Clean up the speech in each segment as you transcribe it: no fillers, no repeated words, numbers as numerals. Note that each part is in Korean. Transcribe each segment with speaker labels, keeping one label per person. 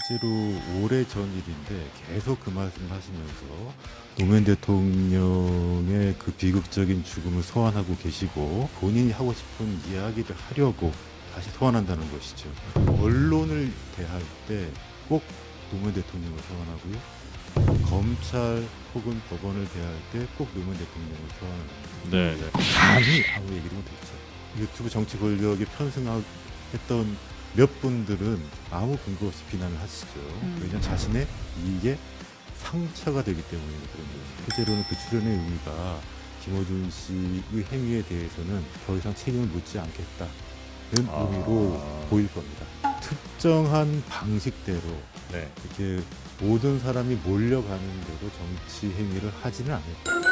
Speaker 1: 실제로 오래전 일인데 계속 그 말씀을 하시면서 노무현 대통령의 그 비극적인 죽음을 소환하고 계시고 본인이 하고 싶은 이야기를 하려고 다시 소환한다는 것이죠. 언론을 대할 때 꼭 노무현 대통령을 소환하고요. 검찰 혹은 법원을 대할 때 꼭 노무현 대통령을 소환합니다.
Speaker 2: 네.
Speaker 1: 감히 아무 얘기를 못했죠. 유튜브 정치 권력에 편승했던 몇 분들은 아무 근거 없이 비난을 하시죠. 왜냐하면 자신의 이익에 상처가 되기 때문에 그런 거예요. 실제로는 그 출연의 의미가 김어준 씨의 행위에 대해서는 더 이상 책임을 묻지 않겠다는 의미로 보일 겁니다. 특정한 방식대로
Speaker 2: 네.
Speaker 1: 이렇게 모든 사람이 몰려가는 대로 정치 행위를 하지는 않을까.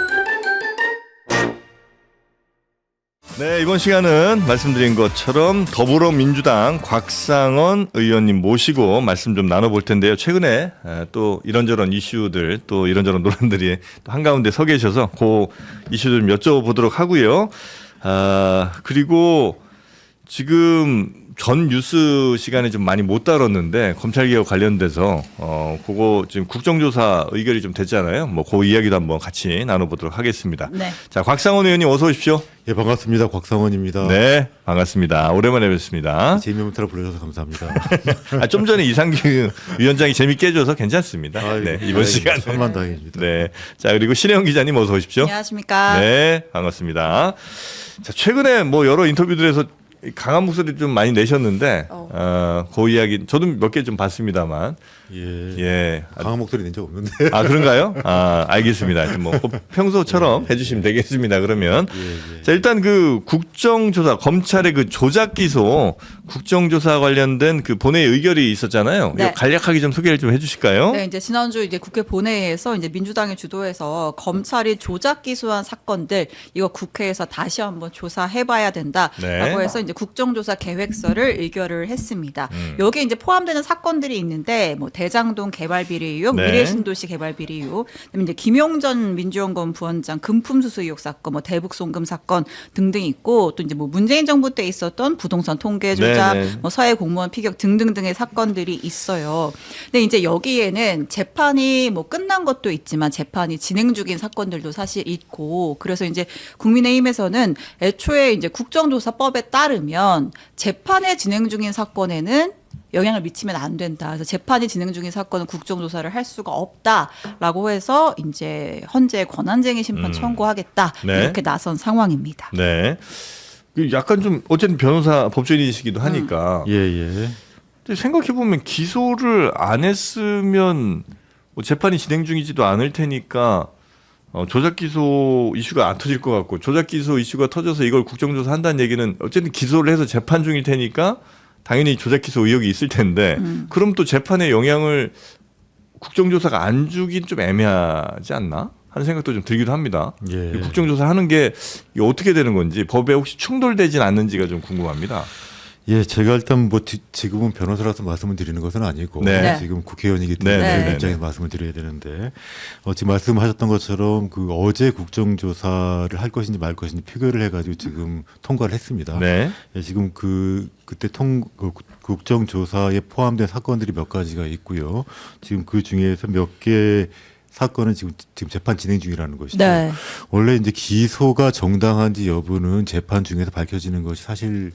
Speaker 2: 네, 이번 시간은 말씀드린 것처럼 더불어민주당 곽상원 의원님 모시고 말씀 좀 나눠볼 텐데요. 최근에 또 이런저런 이슈들 또 이런저런 논란들이 또 한가운데 서 계셔서 그 이슈들 좀 여쭤보도록 하고요. 그리고 지금 전 뉴스 시간에 좀 많이 못 다뤘는데 검찰개혁 관련돼서 그거 지금 국정조사 의결이 좀 됐잖아요. 뭐 그 이야기도 한번 같이 나눠보도록 하겠습니다.
Speaker 3: 네.
Speaker 2: 자, 곽상원 의원님 어서 오십시오.
Speaker 1: 예, 반갑습니다. 곽상원입니다.
Speaker 2: 네, 반갑습니다. 오랜만에 뵙습니다.
Speaker 1: 재미없다라 불러주셔서 감사합니다.
Speaker 2: 좀 전에 이상규 위원장이 재밌게 해줘서 괜찮습니다. 네, 이번 시간.
Speaker 1: 천만다행입니다.
Speaker 2: 네, 자 그리고 신혜영 기자님 어서 오십시오.
Speaker 3: 안녕하십니까.
Speaker 2: 네, 반갑습니다. 자, 최근에 뭐 여러 인터뷰들에서 강한 목소리 좀 많이 내셨는데, 그 이야기 저도 몇 개 좀 봤습니다만,
Speaker 1: 예. 강한 목소리 낸 적 없는데.
Speaker 2: 아 그런가요? 알겠습니다. 하여튼 뭐 평소처럼 해주시면 되겠습니다. 그러면 자 일단 그 국정조사 검찰의 그 조작 기소 국정조사 관련된 그 본회의 의결이 있었잖아요.
Speaker 3: 네.
Speaker 2: 이거 간략하게 좀 소개를 좀 해주실까요?
Speaker 3: 네, 이제 지난주 이제 국회 본회의에서 이제 민주당이 주도해서 검찰이 조작 기소한 사건들 이거 국회에서 다시 한번 조사해봐야 된다라고
Speaker 2: 네.
Speaker 3: 해서 이제 국정조사 계획서를 의결을 했습니다. 여기에 이제 포함되는 사건들이 있는데 뭐 대장동 개발 비리 의혹,
Speaker 2: 네.
Speaker 3: 미래신도시 개발 비리 의혹, 그다음에 이제 김용전 민주연구원 부원장 금품 수수 의혹 사건, 뭐 대북 송금 사건 등등이 있고 또 이제 뭐 문재인 정부 때 있었던 부동산 통계 조작,
Speaker 2: 네, 네.
Speaker 3: 뭐 서해 공무원 피격 등등등의 사건들이 있어요. 근데 이제 여기에는 재판이 뭐 끝난 것도 있지만 재판이 진행 중인 사건들도 사실 있고 그래서 이제 국민의힘에서는 애초에 이제 국정조사법에 따르면 재판에 진행 중인 사건에는 영향을 미치면 안 된다. 그래서 재판이 진행 중인 사건은 국정조사를 할 수가 없다라고 해서 이제 헌재 권한쟁의 심판 청구하겠다
Speaker 2: 네.
Speaker 3: 이렇게 나선 상황입니다.
Speaker 2: 네. 그 약간 좀 어쨌든 변호사 법조인이시기도 하니까.
Speaker 1: 예.
Speaker 2: 근데 생각해 보면 기소를 안 했으면 뭐 재판이 진행 중이지도 않을 테니까. 조작 기소 이슈가 안 터질 것 같고 조작 기소 이슈가 터져서 이걸 국정조사 한다는 얘기는 어쨌든 기소를 해서 재판 중일 테니까 당연히 조작 기소 의혹이 있을 텐데 그럼 또 재판에 영향을 국정조사가 안 주긴 좀 애매하지 않나 하는 생각도 좀 들기도 합니다.
Speaker 1: 예.
Speaker 2: 국정조사 하는 게 이게 어떻게 되는 건지 법에 혹시 충돌되진 않는지가 좀 궁금합니다.
Speaker 1: 예, 제가 일단 뭐 지금은 변호사라서 말씀을 드리는 것은 아니고
Speaker 2: 네.
Speaker 1: 지금 국회의원이기 때문에
Speaker 2: 네.
Speaker 1: 그 입장에서 말씀을 드려야 되는데 지금 말씀하셨던 것처럼 그 어제 국정조사를 할 것인지 말 것인지 표결을 해가지고 지금 통과를 했습니다.
Speaker 2: 네.
Speaker 1: 예, 지금 그때 국정조사에 포함된 사건들이 몇 가지가 있고요. 지금 그 중에서 몇 개 사건은 지금 재판 진행 중이라는 것이죠.
Speaker 3: 네.
Speaker 1: 원래 이제 기소가 정당한지 여부는 재판 중에서 밝혀지는 것이 사실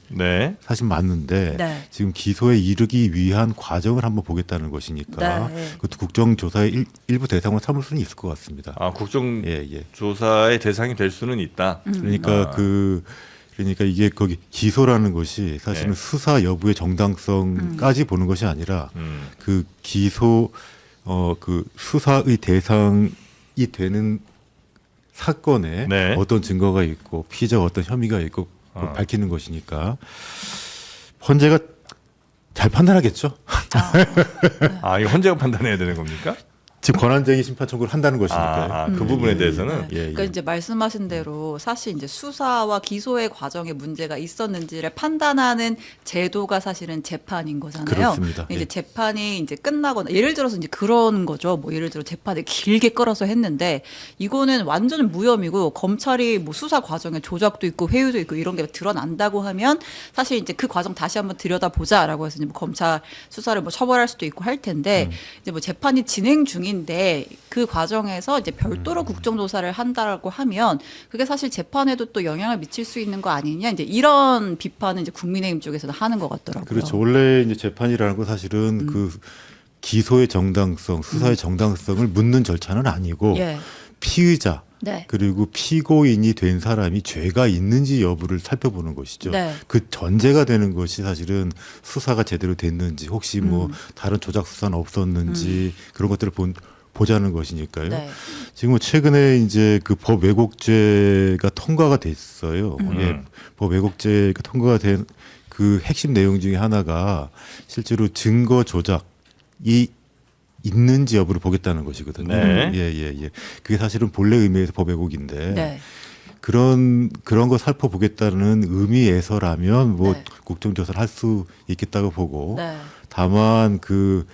Speaker 1: 맞는데
Speaker 3: 네.
Speaker 1: 지금 기소에 이르기 위한 과정을 한번 보겠다는 것이니까
Speaker 3: 네.
Speaker 1: 그것도 국정조사의 일부 대상으로 삼을 수는 있을 것 같습니다.
Speaker 2: 국정조사의 대상이 될 수는 있다.
Speaker 1: 그러니까 그러니까 이게 거기 기소라는 것이 사실은
Speaker 2: 네.
Speaker 1: 수사 여부의 정당성까지 보는 것이 아니라 그 기소 그 수사의 대상이 되는 사건에
Speaker 2: 네.
Speaker 1: 어떤 증거가 있고 피의자가 어떤 혐의가 있고 밝히는 것이니까 헌재가 잘 판단하겠죠.
Speaker 2: 이거 헌재가 판단해야 되는 겁니까?
Speaker 1: 지금 권한쟁의 심판 청구를 한다는 것이니까요.
Speaker 2: 그 부분에 대해서는
Speaker 1: 예, 예.
Speaker 3: 그러니까 이제 말씀하신 대로 사실 이제 수사와 기소의 과정에 문제가 있었는지를 판단하는 제도가 사실은 재판인 거잖아요.
Speaker 1: 그렇습니다.
Speaker 3: 이제
Speaker 1: 예.
Speaker 3: 재판이 이제 끝나거나 예를 들어서 이제 그런 거죠. 뭐 예를 들어 재판을 길게 끌어서 했는데 이거는 완전 무혐의고 검찰이 뭐 수사 과정에 조작도 있고 회유도 있고 이런 게 드러난다고 하면 사실 이제 그 과정 다시 한번 들여다보자라고 해서 이제 뭐 검찰 수사를 뭐 처벌할 수도 있고 할 텐데 이제 뭐 재판이 진행 중인데 그 과정에서 이제 별도로 국정조사를 한다라고 하면 그게 사실 재판에도 또 영향을 미칠 수 있는 거 아니냐 이제 이런 비판은 이제 국민의힘 쪽에서도 하는 것 같더라고요.
Speaker 1: 그렇죠. 원래 이제 재판이라는 건 사실은 그 기소의 정당성, 수사의 정당성을 묻는 절차는 아니고
Speaker 3: 예.
Speaker 1: 피의자
Speaker 3: 네.
Speaker 1: 그리고 피고인이 된 사람이 죄가 있는지 여부를 살펴보는 것이죠.
Speaker 3: 네.
Speaker 1: 그 전제가 되는 것이 사실은 수사가 제대로 됐는지 혹시 뭐 다른 조작 수사는 없었는지 그런 것들을 보자는 것이니까요.
Speaker 3: 네.
Speaker 1: 지금 최근에 이제 그 법 왜곡죄가 통과가 됐어요. 예, 법 왜곡죄가 통과가 된 그 핵심 내용 중에 하나가 실제로 증거 조작이 있는지 여부를 보겠다는 것이거든요.
Speaker 2: 네.
Speaker 1: 예. 그게 사실은 본래 의미에서 법 왜곡인데
Speaker 3: 네.
Speaker 1: 그런 거 살펴보겠다는 의미에서라면 뭐
Speaker 3: 네.
Speaker 1: 국정조사를 할 수 있겠다고 보고
Speaker 3: 네.
Speaker 1: 다만 그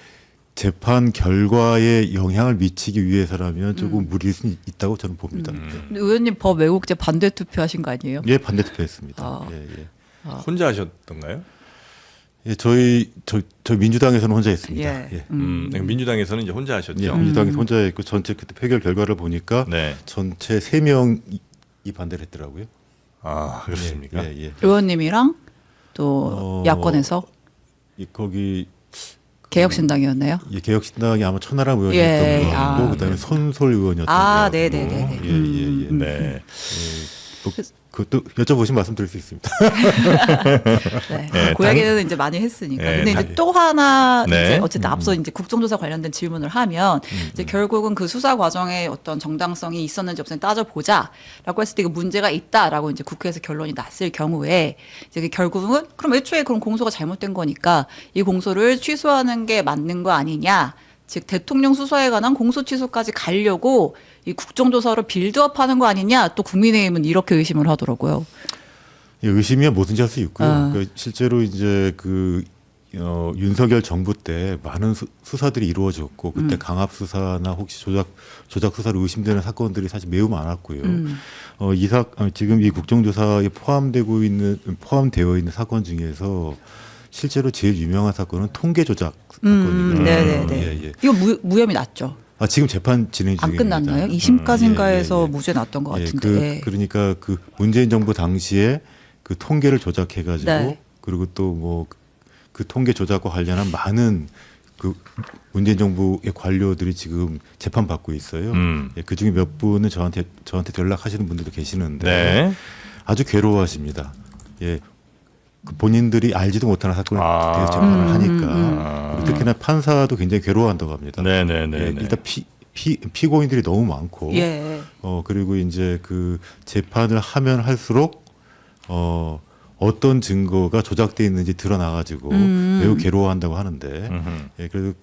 Speaker 1: 재판 결과에 영향을 미치기 위해서라면 조금 무리일 수 있다고 저는 봅니다.
Speaker 3: 근데 의원님 법 왜곡죄 반대 투표하신 거 아니에요?
Speaker 1: 예, 반대 투표했습니다.
Speaker 3: 아.
Speaker 1: 예.
Speaker 2: 혼자 하셨던가요?
Speaker 1: 예, 저희 민주당에서는 혼자 했습니다.
Speaker 3: 예.
Speaker 1: 예.
Speaker 2: 민주당에서는 이제 혼자 하셨죠.
Speaker 1: 예, 민주당에서 혼자 했고 전체 그때 표결 결과를 보니까
Speaker 2: 네.
Speaker 1: 전체 3명이 반대를 했더라고요.
Speaker 2: 아, 그렇습니까?
Speaker 1: 예.
Speaker 3: 의원님이랑 또 야권에서
Speaker 1: 거기
Speaker 3: 개혁신당이었나요?
Speaker 1: 예, 개혁신당이 아마 천하람 의원이었던
Speaker 3: 예,
Speaker 1: 것 같고
Speaker 3: 아,
Speaker 1: 그다음에 손솔 의원이었던
Speaker 3: 아,
Speaker 1: 것 같고
Speaker 3: 네네네네.
Speaker 1: 예.
Speaker 2: 네.
Speaker 1: 또 그것도 여쭤보시면 말씀드릴 수 있습니다.
Speaker 3: 네.
Speaker 2: 네,
Speaker 3: 그 이야기는 이제 많이 했으니까.
Speaker 2: 네,
Speaker 3: 근데 이제 또 하나
Speaker 2: 네.
Speaker 3: 이제 어쨌든 앞서 이제 국정조사 관련된 질문을 하면 이제 결국은 그 수사 과정에 어떤 정당성이 있었는지 없었는지 따져보자라고 했을 때 그 문제가 있다라고 이제 국회에서 결론이 났을 경우에 이제 그 결국은 그럼 애초에 그런 공소가 잘못된 거니까 이 공소를 취소하는 게 맞는 거 아니냐. 즉 대통령 수사에 관한 공소 취소까지 가려고 이 국정조사로 빌드업하는 거 아니냐 또 국민의힘은 이렇게 의심을 하더라고요.
Speaker 1: 예, 의심이야 뭐든지 할 수 있고요.
Speaker 3: 아.
Speaker 1: 그러니까 실제로 이제 그 윤석열 정부 때 많은 수사들이 이루어졌고 그때 강압 수사나 혹시 조작 수사로 의심되는 사건들이 사실 매우 많았고요. 지금 이 국정조사에 포함되어 있는 사건 중에서 실제로 제일 유명한 사건은 통계 조작 사건이거든요.
Speaker 3: 네네네.
Speaker 1: 예.
Speaker 3: 이거 무혐의 났죠.
Speaker 1: 지금 재판 진행
Speaker 3: 안
Speaker 1: 중입니다.
Speaker 3: 끝났나요? 2심까지인가
Speaker 1: 예.
Speaker 3: 해서 무죄 났던 것
Speaker 1: 예,
Speaker 3: 같은데.
Speaker 1: 그러니까 그 문재인 정부 당시에 그 통계를 조작해가지고
Speaker 3: 네.
Speaker 1: 그리고 또 뭐 그 통계 조작과 관련한 많은 그 문재인 정부의 관료들이 지금 재판 받고 있어요. 예, 그 중에 몇 분은 저한테 연락하시는 분들도 계시는데
Speaker 2: 네.
Speaker 1: 아주 괴로워하십니다. 예. 그 본인들이 알지도 못하는 사건을 대해서 재판을 하니까 그리고 특히나 판사도 굉장히 괴로워한다고 합니다.
Speaker 2: 네네네.
Speaker 1: 예, 일단 피고인들이 너무 많고
Speaker 3: 예.
Speaker 1: 그리고 이제 그 재판을 하면 할수록 어떤 증거가 조작돼 있는지 드러나가지고 매우 괴로워한다고 하는데 예, 그래도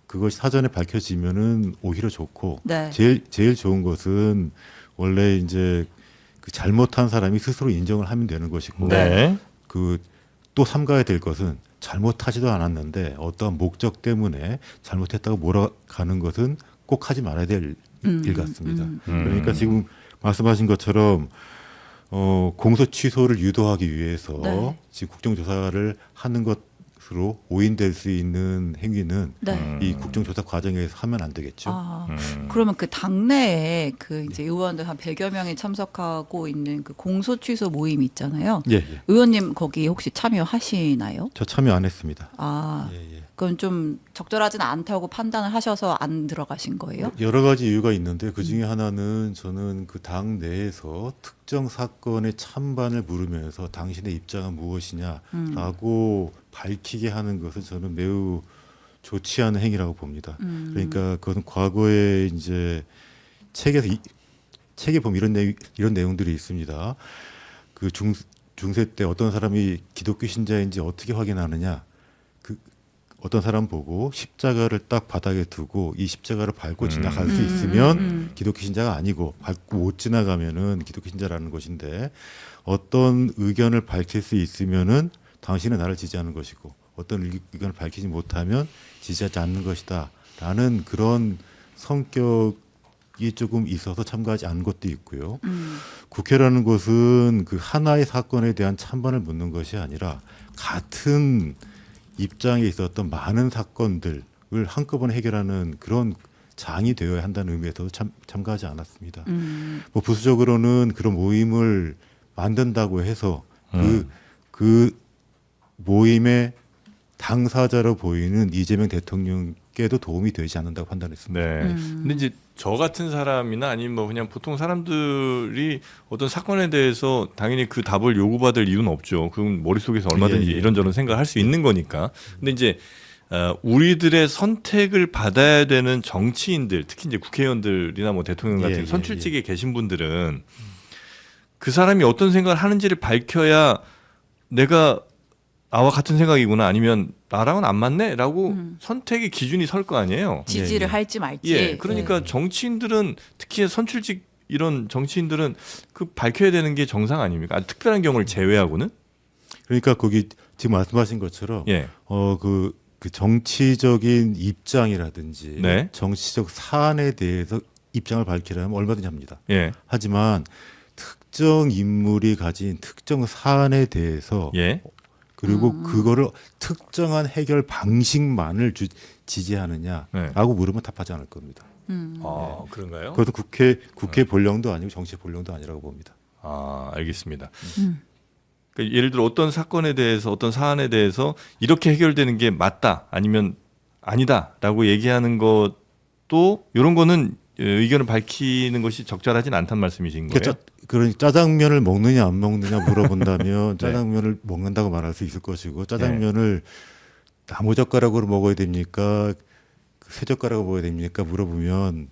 Speaker 1: 그것이 사전에 밝혀지면은 오히려 좋고
Speaker 3: 네.
Speaker 1: 제일 좋은 것은 원래 이제 그 잘못한 사람이 스스로 인정을 하면 되는 것이고
Speaker 2: 네.
Speaker 1: 그 또 삼가야 될 것은 잘못하지도 않았는데 어떠한 목적 때문에 잘못했다고 몰아가는 것은 꼭 하지 말아야 될 일 같습니다. 그러니까 지금 말씀하신 것처럼 공소 취소를 유도하기 위해서
Speaker 3: 네.
Speaker 1: 지금 국정조사를 하는 것으로 오인될 수 있는 행위는
Speaker 3: 네.
Speaker 1: 이 국정조사 과정에서 하면 안 되겠죠.
Speaker 3: 아, 그러면 그 당내에 그 이제 의원들 한 100여 명이 참석하고 있는 그 공소 취소 모임 있잖아요.
Speaker 1: 예.
Speaker 3: 의원님 거기 혹시 참여하시나요?
Speaker 1: 저 참여 안 했습니다.
Speaker 3: 아,
Speaker 1: 예.
Speaker 3: 그건 좀 적절하진 않다고 판단을 하셔서 안 들어가신 거예요?
Speaker 1: 여러 가지 이유가 있는데 그 중에 하나는 저는 그 당 내에서 특정 사건의 찬반을 물으면서 당신의 입장은 무엇이냐라고 밝히게 하는 것은 저는 매우 좋지 않은 행위라고 봅니다. 그러니까 그것은 과거에 이제 책에 보면 이런 내용들이 있습니다. 그 중세 때 어떤 사람이 기독교 신자인지 어떻게 확인하느냐? 어떤 사람 보고 십자가를 딱 바닥에 두고 이 십자가를 밟고 지나갈 수 있으면 기독교 신자가 아니고 밟고 못 지나가면은 기독교 신자라는 것인데 어떤 의견을 밝힐 수 있으면은 당신은 나를 지지하는 것이고 어떤 의견을 밝히지 못하면 지지하지 않는 것이다라는 그런 성격이 조금 있어서 참가하지 않은 것도 있고요. 국회라는 곳은 그 하나의 사건에 대한 찬반을 묻는 것이 아니라 같은 입장에 있었던 많은 사건들을 한꺼번에 해결하는 그런 장이 되어야 한다는 의미에서 참가하지 않았습니다. 뭐 부수적으로는 그런 모임을 만든다고 해서 그 모임의 당사자로 보이는 이재명 대통령께도 도움이 되지 않는다고 판단했습니다.
Speaker 2: 네. 근데 이제 저 같은 사람이나 아니면 뭐 그냥 보통 사람들이 어떤 사건에 대해서 당연히 그 답을 요구받을 이유는 없죠. 그건 머릿속에서 얼마든지
Speaker 1: 예, 예.
Speaker 2: 이런저런 생각을 할 수 있는 거니까. 근데 이제 우리들의 선택을 받아야 되는 정치인들, 특히 이제 국회의원들이나 뭐 대통령 같은
Speaker 1: 예, 예,
Speaker 2: 선출직에 계신 분들은 그 사람이 어떤 생각을 하는지를 밝혀야 내가 나와 같은 생각이구나 아니면 나랑은 안 맞네라고 선택의 기준이 설 거 아니에요.
Speaker 3: 지지를
Speaker 1: 예.
Speaker 3: 할지 말지.
Speaker 2: 예, 그러니까 정치인들은 특히 선출직 이런 정치인들은 그 밝혀야 되는 게 정상 아닙니까? 아주 특별한 경우를 제외하고는.
Speaker 1: 그러니까 거기 지금 말씀하신 것처럼
Speaker 2: 예,
Speaker 1: 그 정치적인 입장이라든지
Speaker 2: 네.
Speaker 1: 정치적 사안에 대해서 입장을 밝히려면 얼마든지 합니다.
Speaker 2: 예,
Speaker 1: 하지만 특정 인물이 가진 특정 사안에 대해서
Speaker 2: 예.
Speaker 1: 그리고 그거를 특정한 해결 방식만을 지지하느냐라고
Speaker 2: 네.
Speaker 1: 물으면 답하지 않을 겁니다.
Speaker 2: 아, 그런가요?
Speaker 1: 그것도 국회 본령도 아니고 정치 본령도 아니라고 봅니다.
Speaker 2: 아, 알겠습니다. 그러니까 예를 들어 어떤 사건에 대해서 어떤 사안에 대해서 이렇게 해결되는 게 맞다 아니면 아니다라고 얘기하는 것도 이런 거는 의견을 밝히는 것이 적절하진 않다는 말씀이신 거예요?
Speaker 1: 그러니까 짜장면을 먹느냐 안 먹느냐 물어본다면
Speaker 2: 네.
Speaker 1: 짜장면을 먹는다고 말할 수 있을 것이고 짜장면을 나무 젓가락으로 먹어야 됩니까? 새 젓가락으로 먹어야 됩니까? 물어보면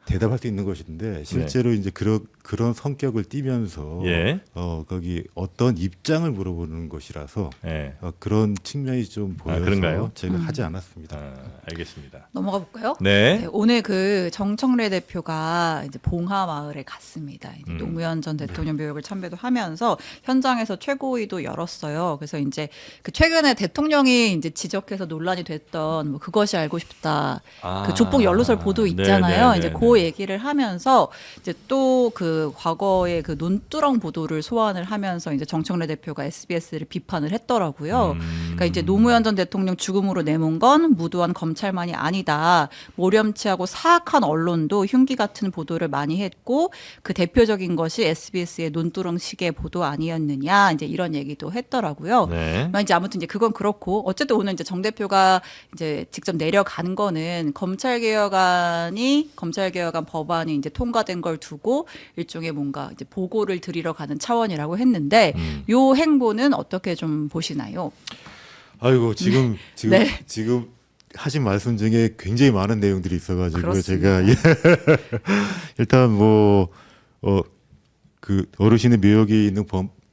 Speaker 1: 대답할 수 있는 것인데 실제로 이제 그런 성격을 띠면서
Speaker 2: 예.
Speaker 1: 거기 어떤 입장을 물어보는 것이라서
Speaker 2: 예.
Speaker 1: 그런 측면이 좀 보여서
Speaker 2: 그런가요?
Speaker 1: 제가 하지 않았습니다.
Speaker 2: 아, 알겠습니다.
Speaker 3: 넘어가 볼까요?
Speaker 2: 네.
Speaker 3: 네, 오늘 그 정청래 대표가 이제 봉하 마을에 갔습니다. 이제 노무현 전 대통령 묘역을 참배도 하면서 현장에서 최고위도 열었어요. 그래서 이제 그 최근에 대통령이 이제 지적해서 논란이 됐던 뭐 그것이 알고 싶다. 그 조폭 연루설 보도 있잖아요.
Speaker 2: 네,
Speaker 3: 이제
Speaker 2: 네,
Speaker 3: 그 얘기를 하면서 이제 또 그 과거의 그 논두렁 보도를 소환을 하면서 이제 정청래 대표가 SBS를 비판을 했더라고요. 그러니까 이제 노무현 전 대통령 죽음으로 내몬 건 무도한 검찰만이 아니다. 모렴치하고 사악한 언론도 흉기 같은 보도를 많이 했고 그 대표적인 것이 SBS의 논두렁식의 보도 아니었느냐 이제 이런 얘기도 했더라고요.
Speaker 2: 네.
Speaker 3: 이제 아무튼 이제 그건 그렇고 어쨌든 오늘 이제 정 대표가 이제 직접 내려간 거는 검찰개혁안 법안이 이제 통과된 걸 두고 일종의 뭔가 이제 보고를 드리러 가는 차원이라고 했는데 요 행보는 어떻게 좀 보시나요?
Speaker 1: 아이고 지금
Speaker 3: 네.
Speaker 1: 하신 말씀 중에 굉장히 많은 내용들이 있어가지고
Speaker 3: 그렇습니다.
Speaker 1: 제가 일단 그 어르신의 묘역이 있는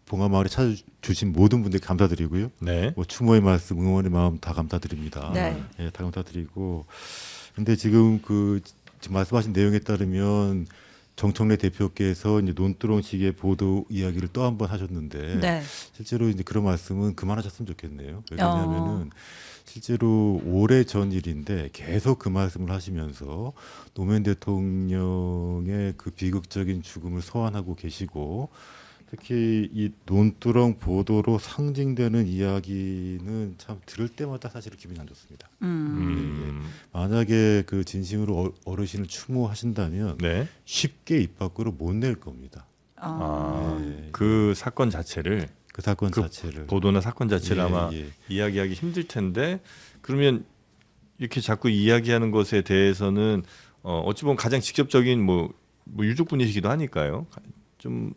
Speaker 1: 봉하마을에 찾아주신 모든 분들 감사드리고요.
Speaker 2: 네.
Speaker 1: 뭐 추모의 말씀, 응원의 마음 다 감사드립니다.
Speaker 3: 네.
Speaker 1: 예, 다 감사드리고. 근데 지금 지금 말씀하신 내용에 따르면 정청래 대표께서 이제 논두렁식의 보도 이야기를 또 한 번 하셨는데
Speaker 3: 네.
Speaker 1: 실제로 이제 그런 말씀은 그만하셨으면 좋겠네요. 왜냐하면은 실제로 오래 전 일인데 계속 그 말씀을 하시면서 노무현 대통령의 그 비극적인 죽음을 소환하고 계시고 특히 이 논두렁 보도로 상징되는 이야기는 참 들을 때마다 사실 기분이 안 좋습니다. 만약에 그 진심으로 어르신을 추모하신다면
Speaker 2: 네.
Speaker 1: 쉽게 입 밖으로 못 낼 겁니다.
Speaker 2: 그 사건 자체를
Speaker 1: 그 사건
Speaker 2: 그
Speaker 1: 자체를
Speaker 2: 보도나 사건 자체를 아마 이야기하기 힘들 텐데 그러면 이렇게 자꾸 이야기하는 것에 대해서는 어찌 보면 가장 직접적인 뭐 유족분이시기도 하니까요. 좀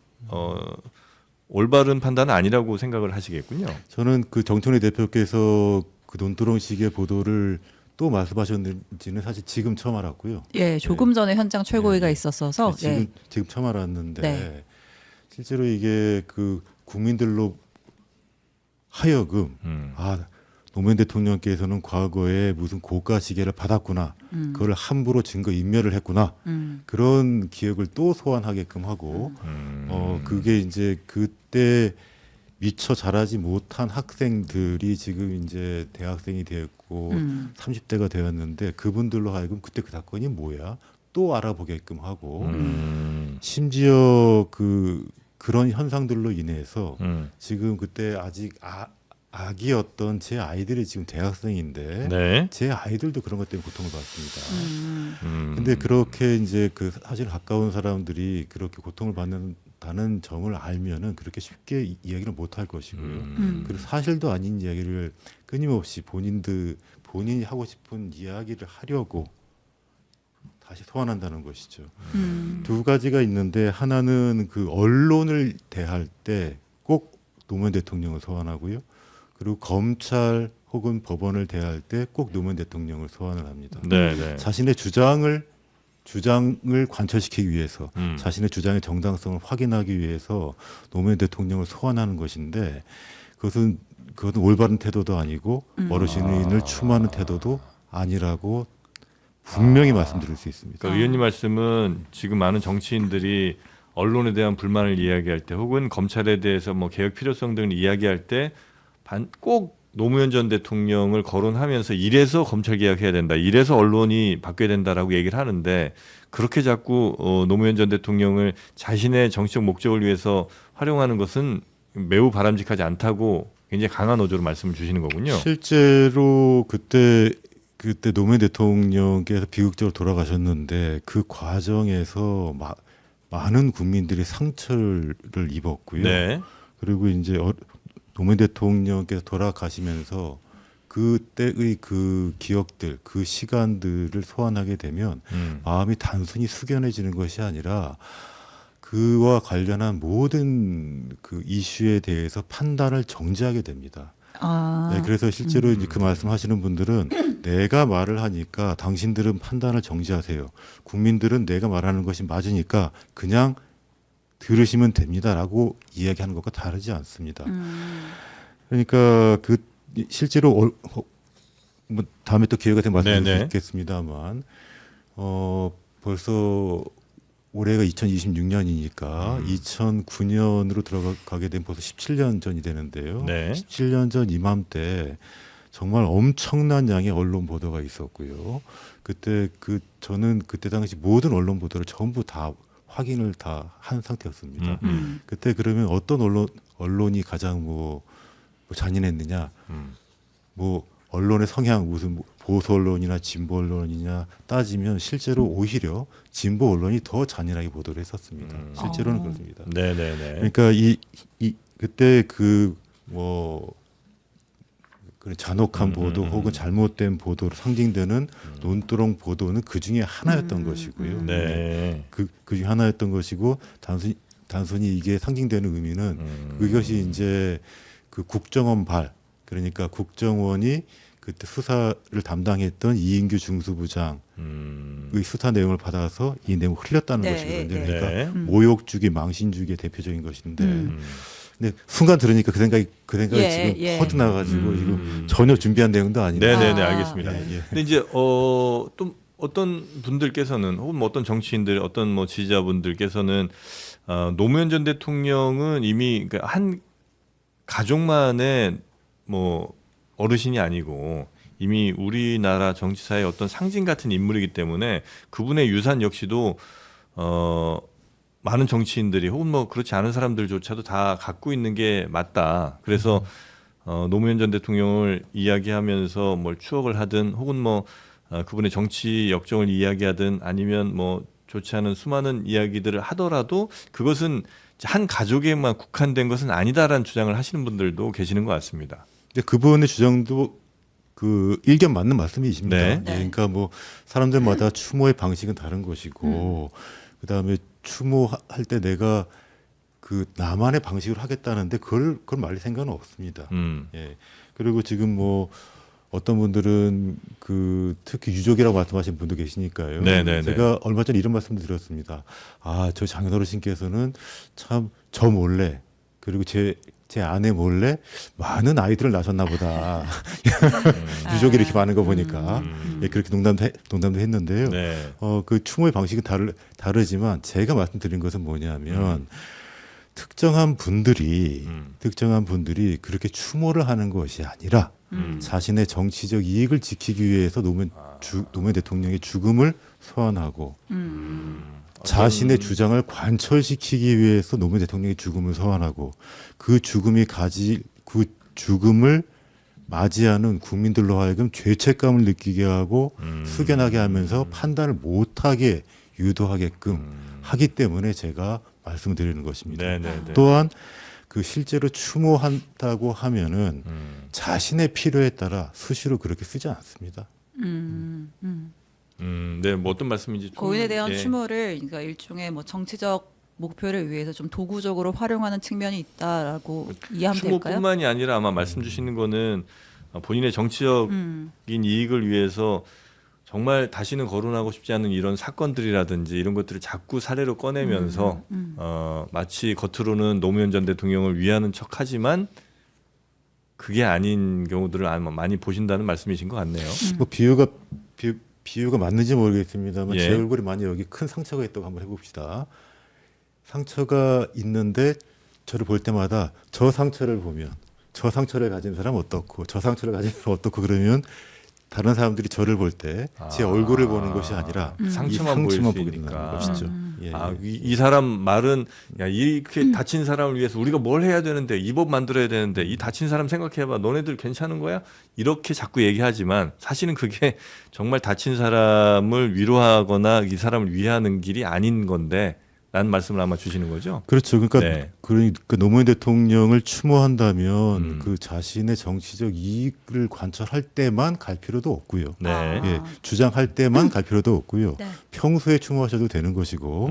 Speaker 2: 올바른 판단은 아니라고 생각을 하시겠군요.
Speaker 1: 저는 그 정청래 대표께서 그 논두렁식의 보도를 또 말씀하셨는지는 사실 지금 처음 알았고요.
Speaker 3: 예, 조금 전에 현장 최고위가 있었어서
Speaker 1: 지금 처음 알았는데
Speaker 3: 네.
Speaker 1: 실제로 이게 그 국민들로 하여금 노무현 대통령께서는 과거에 무슨 고가 시계를 받았구나, 그걸 함부로 증거 인멸을 했구나, 그런 기억을 또 소환하게끔 하고, 그게 이제 그때 미처 자라지 못한 학생들이 지금 이제 대학생이 되었고 30대가 되었는데 그분들로 하여금 그때 그 사건이 뭐야 또 알아보게끔 하고 심지어 그런 현상들로 인해서 지금 그때 아직 아기였던 제 아이들이 지금 대학생인데
Speaker 2: 네.
Speaker 1: 제 아이들도 그런 것 때문에 고통을 받습니다. 근데 그렇게 이제 그 사실 가까운 사람들이 그렇게 고통을 받는다는 점을 알면은 그렇게 쉽게 이야기를 못 할 것이고요. 그리고 사실도 아닌 이야기를 끊임없이 본인이 하고 싶은 이야기를 하려고 다시 소환한다는 것이죠. 두 가지가 있는데 하나는 그 언론을 대할 때 꼭 노무현 대통령을 소환하고요. 그리고 검찰 혹은 법원을 대할 때 꼭 노무현 대통령을 소환을 합니다.
Speaker 2: 네, 네.
Speaker 1: 자신의 주장을 관철시키기 위해서 자신의 주장의 정당성을 확인하기 위해서 노무현 대통령을 소환하는 것인데 그것은 올바른 태도도 아니고 어르신을 추모하는 태도도 아니라고 분명히 말씀드릴 수 있습니다.
Speaker 2: 그러니까 의원님 말씀은 지금 많은 정치인들이 언론에 대한 불만을 이야기할 때 혹은 검찰에 대해서 뭐 개혁 필요성 등을 이야기할 때 꼭 노무현 전 대통령을 거론하면서 이래서 검찰 개혁해야 된다, 이래서 언론이 바뀌어야 된다라고 얘기를 하는데 그렇게 자꾸 노무현 전 대통령을 자신의 정치적 목적을 위해서 활용하는 것은 매우 바람직하지 않다고 굉장히 강한 어조로 말씀을 주시는 거군요.
Speaker 1: 실제로 그때 노무현 대통령께서 비극적으로 돌아가셨는데 그 과정에서 많은 국민들이 상처를 입었고요.
Speaker 2: 네.
Speaker 1: 그리고 이제 노무현 대통령께서 돌아가시면서 그때의 그 기억들, 그 시간들을 소환하게 되면 마음이 단순히 숙연해지는 것이 아니라 그와 관련한 모든 그 이슈에 대해서 판단을 정지하게 됩니다. 네, 그래서 실제로 이제 그 말씀하시는 분들은 내가 말을 하니까 당신들은 판단을 정지하세요. 국민들은 내가 말하는 것이 맞으니까 그냥 들으시면 됩니다라고 이야기하는 것과 다르지 않습니다. 그러니까 실제로 뭐 다음에 또 기회가 되면 말씀드릴 수 있겠습니다만 벌써 올해가 2026년이니까 2009년으로 들어가게 되면 벌써 17년 전이 되는데요.
Speaker 2: 네.
Speaker 1: 17년 전 이맘때 정말 엄청난 양의 언론 보도가 있었고요. 저는 그때 당시 모든 언론 보도를 전부 다 확인을 다 한 상태였습니다. 그때 그러면 어떤 언론이 가장 뭐 잔인했느냐, 뭐 언론의 성향 무슨 보수 언론이나 진보 언론이냐 따지면 실제로 오히려 진보 언론이 더 잔인하게 보도를 했었습니다. 실제로는 그렇습니다.
Speaker 2: 네네네.
Speaker 1: 그러니까 그때 그런 잔혹한 보도 혹은 잘못된 보도로 상징되는 논두렁 보도는 그 중에 하나였던 것이고요.
Speaker 2: 네.
Speaker 1: 그 중에 하나였던 것이고 단순히 이게 상징되는 의미는 그것이 이제 그 국정원 그러니까 국정원이 그때 수사를 담당했던 이인규 중수부장의 수사 내용을 받아서 이 내용을 흘렸다는 것이거든요. 그러니까
Speaker 2: 네.
Speaker 1: 모욕주기, 망신주기의 대표적인 것인데 근데 순간 들으니까 그 생각이 지금 퍼져나가지고 지금 전혀 준비한 내용도 아닌데.
Speaker 2: 네네네, 알겠습니다.
Speaker 1: 예.
Speaker 2: 근데 이제 또 어떤 분들께서는 혹은 뭐 어떤 정치인들, 어떤 뭐 지지자분들께서는 노무현 전 대통령은 이미 그러니까 한 가족만의 뭐 어르신이 아니고 이미 우리나라 정치사의 어떤 상징 같은 인물이기 때문에 그분의 유산 역시도 많은 정치인들이 혹은 뭐 그렇지 않은 사람들조차도 다 갖고 있는 게 맞다. 그래서 노무현 전 대통령을 이야기하면서 뭘 추억을 하든 혹은 뭐 그분의 정치 역정을 이야기하든 아니면 뭐 좋지 않은 수많은 이야기들을 하더라도 그것은 한 가족에만 국한된 것은 아니다라는 주장을 하시는 분들도 계시는 것 같습니다.
Speaker 1: 근데 그분의 주장도 그 일견 맞는 말씀이십니다.
Speaker 2: 네.
Speaker 1: 그러니까 뭐 사람들마다 추모의 방식은 다른 것이고 그다음에 추모할 때 내가 그 나만의 방식으로 하겠다는데 그걸 말릴 생각은 없습니다. 예. 그리고 지금 뭐 어떤 분들은 그 특히 유족이라고 말씀하신 분도 계시니까요.
Speaker 2: 네네네.
Speaker 1: 제가 얼마 전에 이런 말씀도 드렸습니다. 저 장인 어르신께서는 참 저 몰래 그리고 제 제 아내 몰래 많은 아이들을 낳으셨나 보다. 유족이 이렇게 많은 거 보니까 예, 그렇게 농담도 했는데요.
Speaker 2: 네.
Speaker 1: 그 추모의 방식은 다르지만 제가 말씀드린 것은 뭐냐면 특정한 분들이 그렇게 추모를 하는 것이 아니라 자신의 정치적 이익을 지키기 위해서 노무현 대통령의 죽음을 소환하고 자신의 주장을 관철시키기 위해서 노무현 대통령의 죽음을 소환하고 그 죽음을 맞이하는 국민들로 하여금 죄책감을 느끼게 하고 숙연하게 하면서 판단을 못하게 유도하게끔 하기 때문에 제가 말씀을 드리는 것입니다.
Speaker 2: 네네네.
Speaker 1: 또한 그 실제로 추모한다고 하면은 자신의 필요에 따라 수시로 그렇게 쓰지 않습니다.
Speaker 2: 네, 뭐 어떤 말씀인지 좀,
Speaker 3: 고인에 대한
Speaker 2: 예.
Speaker 3: 추모를 그러니까 일종의 뭐 정치적 목표를 위해서 좀 도구적으로 활용하는 측면이 있다라고 이해하면 될까요?
Speaker 2: 추모뿐만이 아니라 아마 말씀 주시는 거는 본인의 정치적인 이익을 위해서 정말 다시는 거론하고 싶지 않은 이런 사건들이라든지 이런 것들을 자꾸 사례로 꺼내면서 마치 겉으로는 노무현 전 대통령을 위하는 척하지만 그게 아닌 경우들을 아마 많이 보신다는 말씀이신 것 같네요.
Speaker 1: 뭐 비유가 맞는지 모르겠습니다만
Speaker 2: 예.
Speaker 1: 제 얼굴에 만약 여기 큰 상처가 있다고 한번 해봅시다. 상처가 있는데 저를 볼 때마다 저 상처를 보면 저 상처를 가진 사람 어떻고 저 상처를 가진 사람 어떻고 그러면 다른 사람들이 저를 볼 때 제 얼굴을 보는 것이 아니라
Speaker 2: 상처만
Speaker 1: 이
Speaker 2: 보일
Speaker 1: 상처만
Speaker 2: 수
Speaker 1: 보게
Speaker 2: 있으니까.
Speaker 1: 된다는 것이죠. 예, 예.
Speaker 2: 이 사람 말은 야 이렇게 다친 사람을 위해서 우리가 뭘 해야 되는데 이 법 만들어야 되는데 이 다친 사람 생각해봐 너네들 괜찮은 거야? 이렇게 자꾸 얘기하지만 사실은 그게 정말 다친 사람을 위로하거나 이 사람을 위하는 길이 아닌 건데 라는 말씀을 아마 주시는 거죠?
Speaker 1: 그렇죠. 그러니까,
Speaker 2: 네.
Speaker 1: 그러니까 노무현 대통령을 추모한다면 그 자신의 정치적 이익을 관철할 때만 갈 필요도 없고요.
Speaker 2: 네.
Speaker 1: 예, 주장할 때만 갈 필요도 없고요.
Speaker 3: 네.
Speaker 1: 평소에 추모하셔도 되는 것이고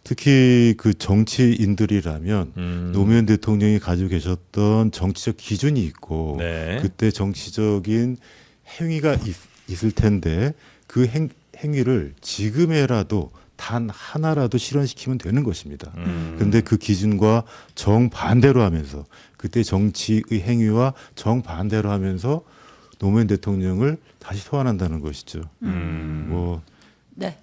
Speaker 1: 특히 그 정치인들이라면 노무현 대통령이 가지고 계셨던 정치적 기준이 있고
Speaker 2: 네.
Speaker 1: 그때 정치적인 행위가 있을 텐데 그 행위를 지금에라도 단 하나라도 실현시키면 되는 것입니다. 그런데 그 기준과 정반대로 하면서 그때 정치의 행위와 정반대로 하면서 노무현 대통령을 다시 소환한다는 것이죠. 뭐
Speaker 3: 네.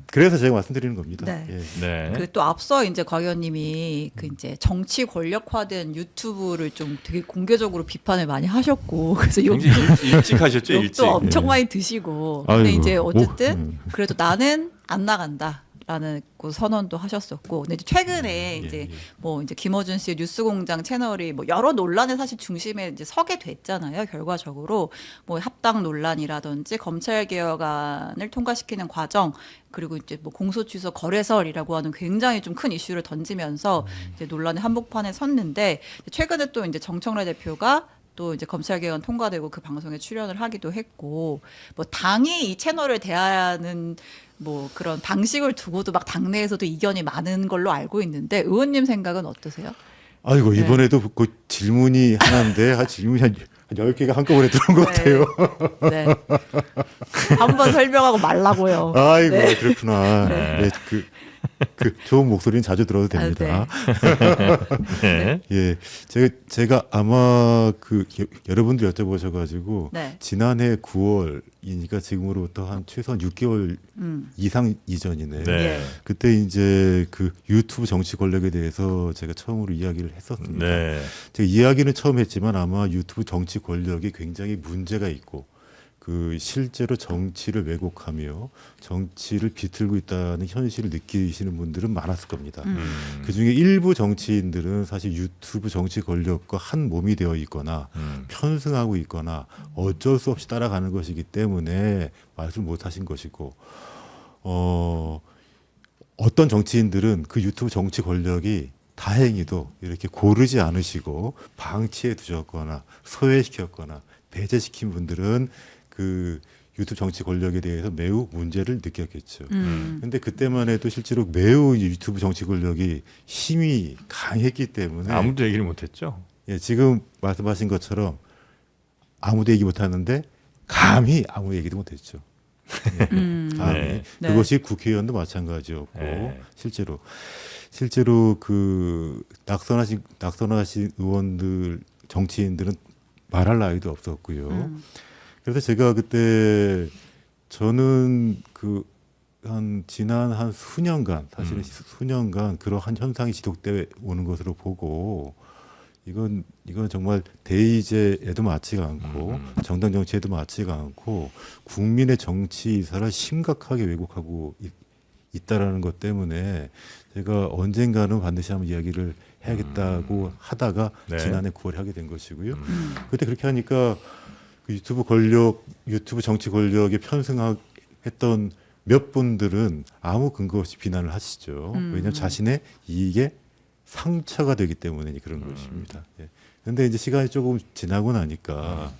Speaker 1: 그래서 제가 말씀드리는 겁니다.
Speaker 3: 네.
Speaker 1: 예.
Speaker 2: 네.
Speaker 3: 그 또 앞서 이제 곽 의원님이 그 이제 정치 권력화된 유튜브를 좀 되게 공개적으로 비판을 많이 하셨고 그래서
Speaker 2: 굉장히 일찍 하셨죠, 일찍.
Speaker 3: 욕도 엄청 많이 드시고 근데
Speaker 1: 아이고,
Speaker 3: 이제
Speaker 1: 뭐,
Speaker 3: 어쨌든 그래도 나는 안 나간다라는 그 선언도 하셨었고 근데 이제 최근에 이제 뭐 이제 김어준 씨의 뉴스공장 채널이 뭐 여러 논란의 사실 중심에 이제 서게 됐잖아요. 결과적으로 뭐 합당 논란이라든지 검찰 개혁안을 통과시키는 과정 그리고 이제 뭐 공소취소 거래설이라고 하는 굉장히 좀 큰 이슈를 던지면서 이제 논란의 한복판에 섰는데 최근에 또 이제 정청래 대표가 또 이제 검찰개혁안 통과되고 그 방송에 출연을 하기도 했고 뭐 당이 이 채널을 대하는 뭐 그런 방식을 두고도 막 당내에서도 이견이 많은 걸로 알고 있는데 의원님 생각은 어떠세요?
Speaker 1: 아이고 이번에도 그 질문이 하나인데 질문이 한 10개가 한꺼번에 들어온 것 같아요.
Speaker 3: 네. 한번 설명하고 말라고요.
Speaker 1: 아이고
Speaker 3: 네.
Speaker 1: 그렇구나. 네. 그 좋은 목소리는 자주 들어도 됩니다.
Speaker 2: 네.
Speaker 1: 예, 제가 아마 그 여러분들 여쭤보셔가지고
Speaker 3: 네.
Speaker 1: 지난해 9월이니까 지금으로부터 한 최소한 6개월 이상 이전이네요.
Speaker 2: 네.
Speaker 3: 예.
Speaker 1: 그때 이제 그 유튜브 정치 권력에 대해서 제가 처음으로 이야기를 했었습니다.
Speaker 2: 네.
Speaker 1: 제가 이야기는 처음 했지만 아마 유튜브 정치 권력이 굉장히 문제가 있고 그 실제로 정치를 왜곡하며 정치를 비틀고 있다는 현실을 느끼시는 분들은 많았을 겁니다. 그중에 일부 정치인들은 사실 유튜브 정치 권력과 한 몸이 되어 있거나 편승하고 있거나 어쩔 수 없이 따라가는 것이기 때문에 말씀을 못 하신 것이고 어떤 정치인들은 그 유튜브 정치 권력이 다행히도 이렇게 고르지 않으시고 방치해 두셨거나 소외시켰거나 배제시킨 분들은 그 유튜브 정치 권력에 대해서 매우 문제를 느꼈겠죠. 근데 그때만 해도 실제로 매우 유튜브 정치 권력이 힘이 강했기 때문에
Speaker 2: 아무도 얘기를 못했죠.
Speaker 1: 예, 지금 말씀하신 것처럼 아무도 얘기 못하는데 감히 아무 얘기도 못했죠. 감히
Speaker 2: 네.
Speaker 3: 네.
Speaker 1: 그것이 국회의원도 마찬가지였고
Speaker 2: 네.
Speaker 1: 실제로 실제로 그 낙선하신 의원들 정치인들은 말할 나위도 없었고요. 그래서 제가 그때 저는 지난 한 수년간 사실은 수년간 그러한 현상이 지속돼 오는 것으로 보고 이건 정말 대의제에도 맞지가 않고 정당 정치에도 맞지가 않고 국민의 정치 이사를 심각하게 왜곡하고 있다라는 것 때문에 제가 언젠가는 반드시 한번 이야기를 해야겠다고 하다가
Speaker 2: 네.
Speaker 1: 지난해 9월에 하게 된 것이고요. 그때 그렇게 하니까 그 유튜브 정치 권력에 편승했던 몇 분들은 아무 근거 없이 비난을 하시죠. 왜냐하면 자신의 이익에 상처가 되기 때문에 그런 것입니다. 예. 그런데 이제 시간이 조금 지나고 나니까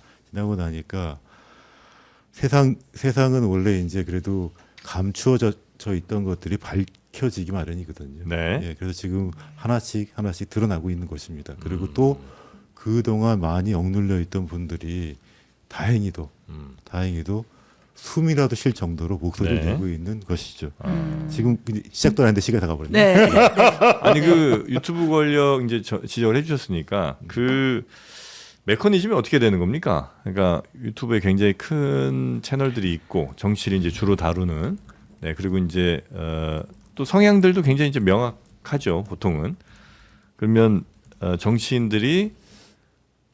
Speaker 1: 세상은 원래 이제 그래도 감추어져 있던 것들이 밝혀지기 마련이거든요.
Speaker 2: 네.
Speaker 1: 예, 그래서 지금 하나씩 드러나고 있는 것입니다. 그리고 또 그동안 많이 억눌려 있던 분들이 다행히도 숨이라도 쉴 정도로 목소리를
Speaker 2: 네.
Speaker 1: 내고 있는 것이죠. 지금 시작도 안 했는데 시간이 다 가버렸네요.
Speaker 3: 네.
Speaker 2: 아니 그 유튜브 권력 이제 지적을 해주셨으니까 그 메커니즘이 어떻게 되는 겁니까? 그러니까 유튜브에 굉장히 큰 채널들이 있고 정치를 이제 주로 다루는 네 그리고 이제 또 성향들도 굉장히 이제 명확하죠 보통은. 그러면 정치인들이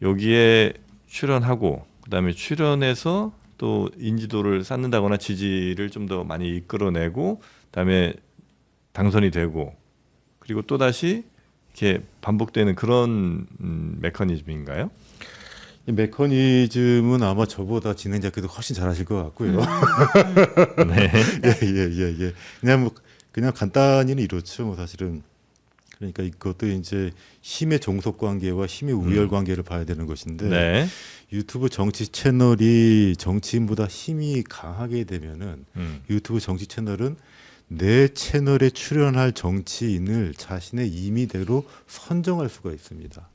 Speaker 2: 여기에 출연하고 그다음에 출연해서 또 인지도를 쌓는다거나 지지를 좀 더 많이 이끌어내고 그다음에 당선이 되고 그리고 또 다시 이렇게 반복되는 그런 메커니즘인가요?
Speaker 1: 이 메커니즘은 아마 저보다 진행자께서 훨씬 잘하실 것 같고요.
Speaker 2: 네.
Speaker 1: 예. 그냥 간단히는 이렇죠. 뭐 사실은 그러니까 이것도 이제 힘의 종속 관계와 힘의 우열 관계를 봐야 되는 것인데
Speaker 2: 네.
Speaker 1: 유튜브 정치 채널이 정치인보다 힘이 강하게 되면은 유튜브 정치 채널은 내 채널에 출연할 정치인을 자신의 임의대로 선정할 수가 있습니다.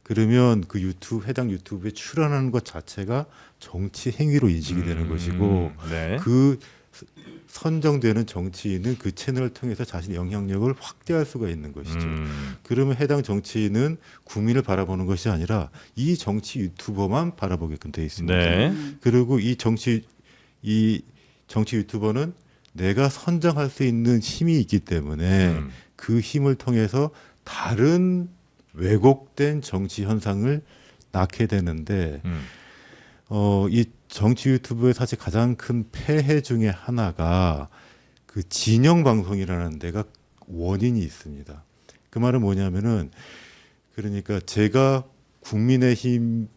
Speaker 1: 그러면 그 해당 유튜브에 출연하는 것 자체가 정치 행위로 인식이 되는 것이고
Speaker 2: 네.
Speaker 1: 그 선정되는 정치인은 그 채널을 통해서 자신의 영향력을 확대할 수가 있는 것이죠. 그러면 해당 정치인은 국민을 바라보는 것이 아니라 이 정치 유튜버만 바라보게끔 돼 있습니다.
Speaker 2: 네.
Speaker 1: 그리고 이 정치 유튜버는 내가 선정할 수 있는 힘이 있기 때문에 그 힘을 통해서 다른 왜곡된 정치 현상을 낳게 되는데 이 정치 유튜브의 사실 가장 큰 폐해 중에 하나가 그 진영 방송이라는 데가 원인이 있습니다. 그 말은 뭐냐면은 그러니까 제가 국민의힘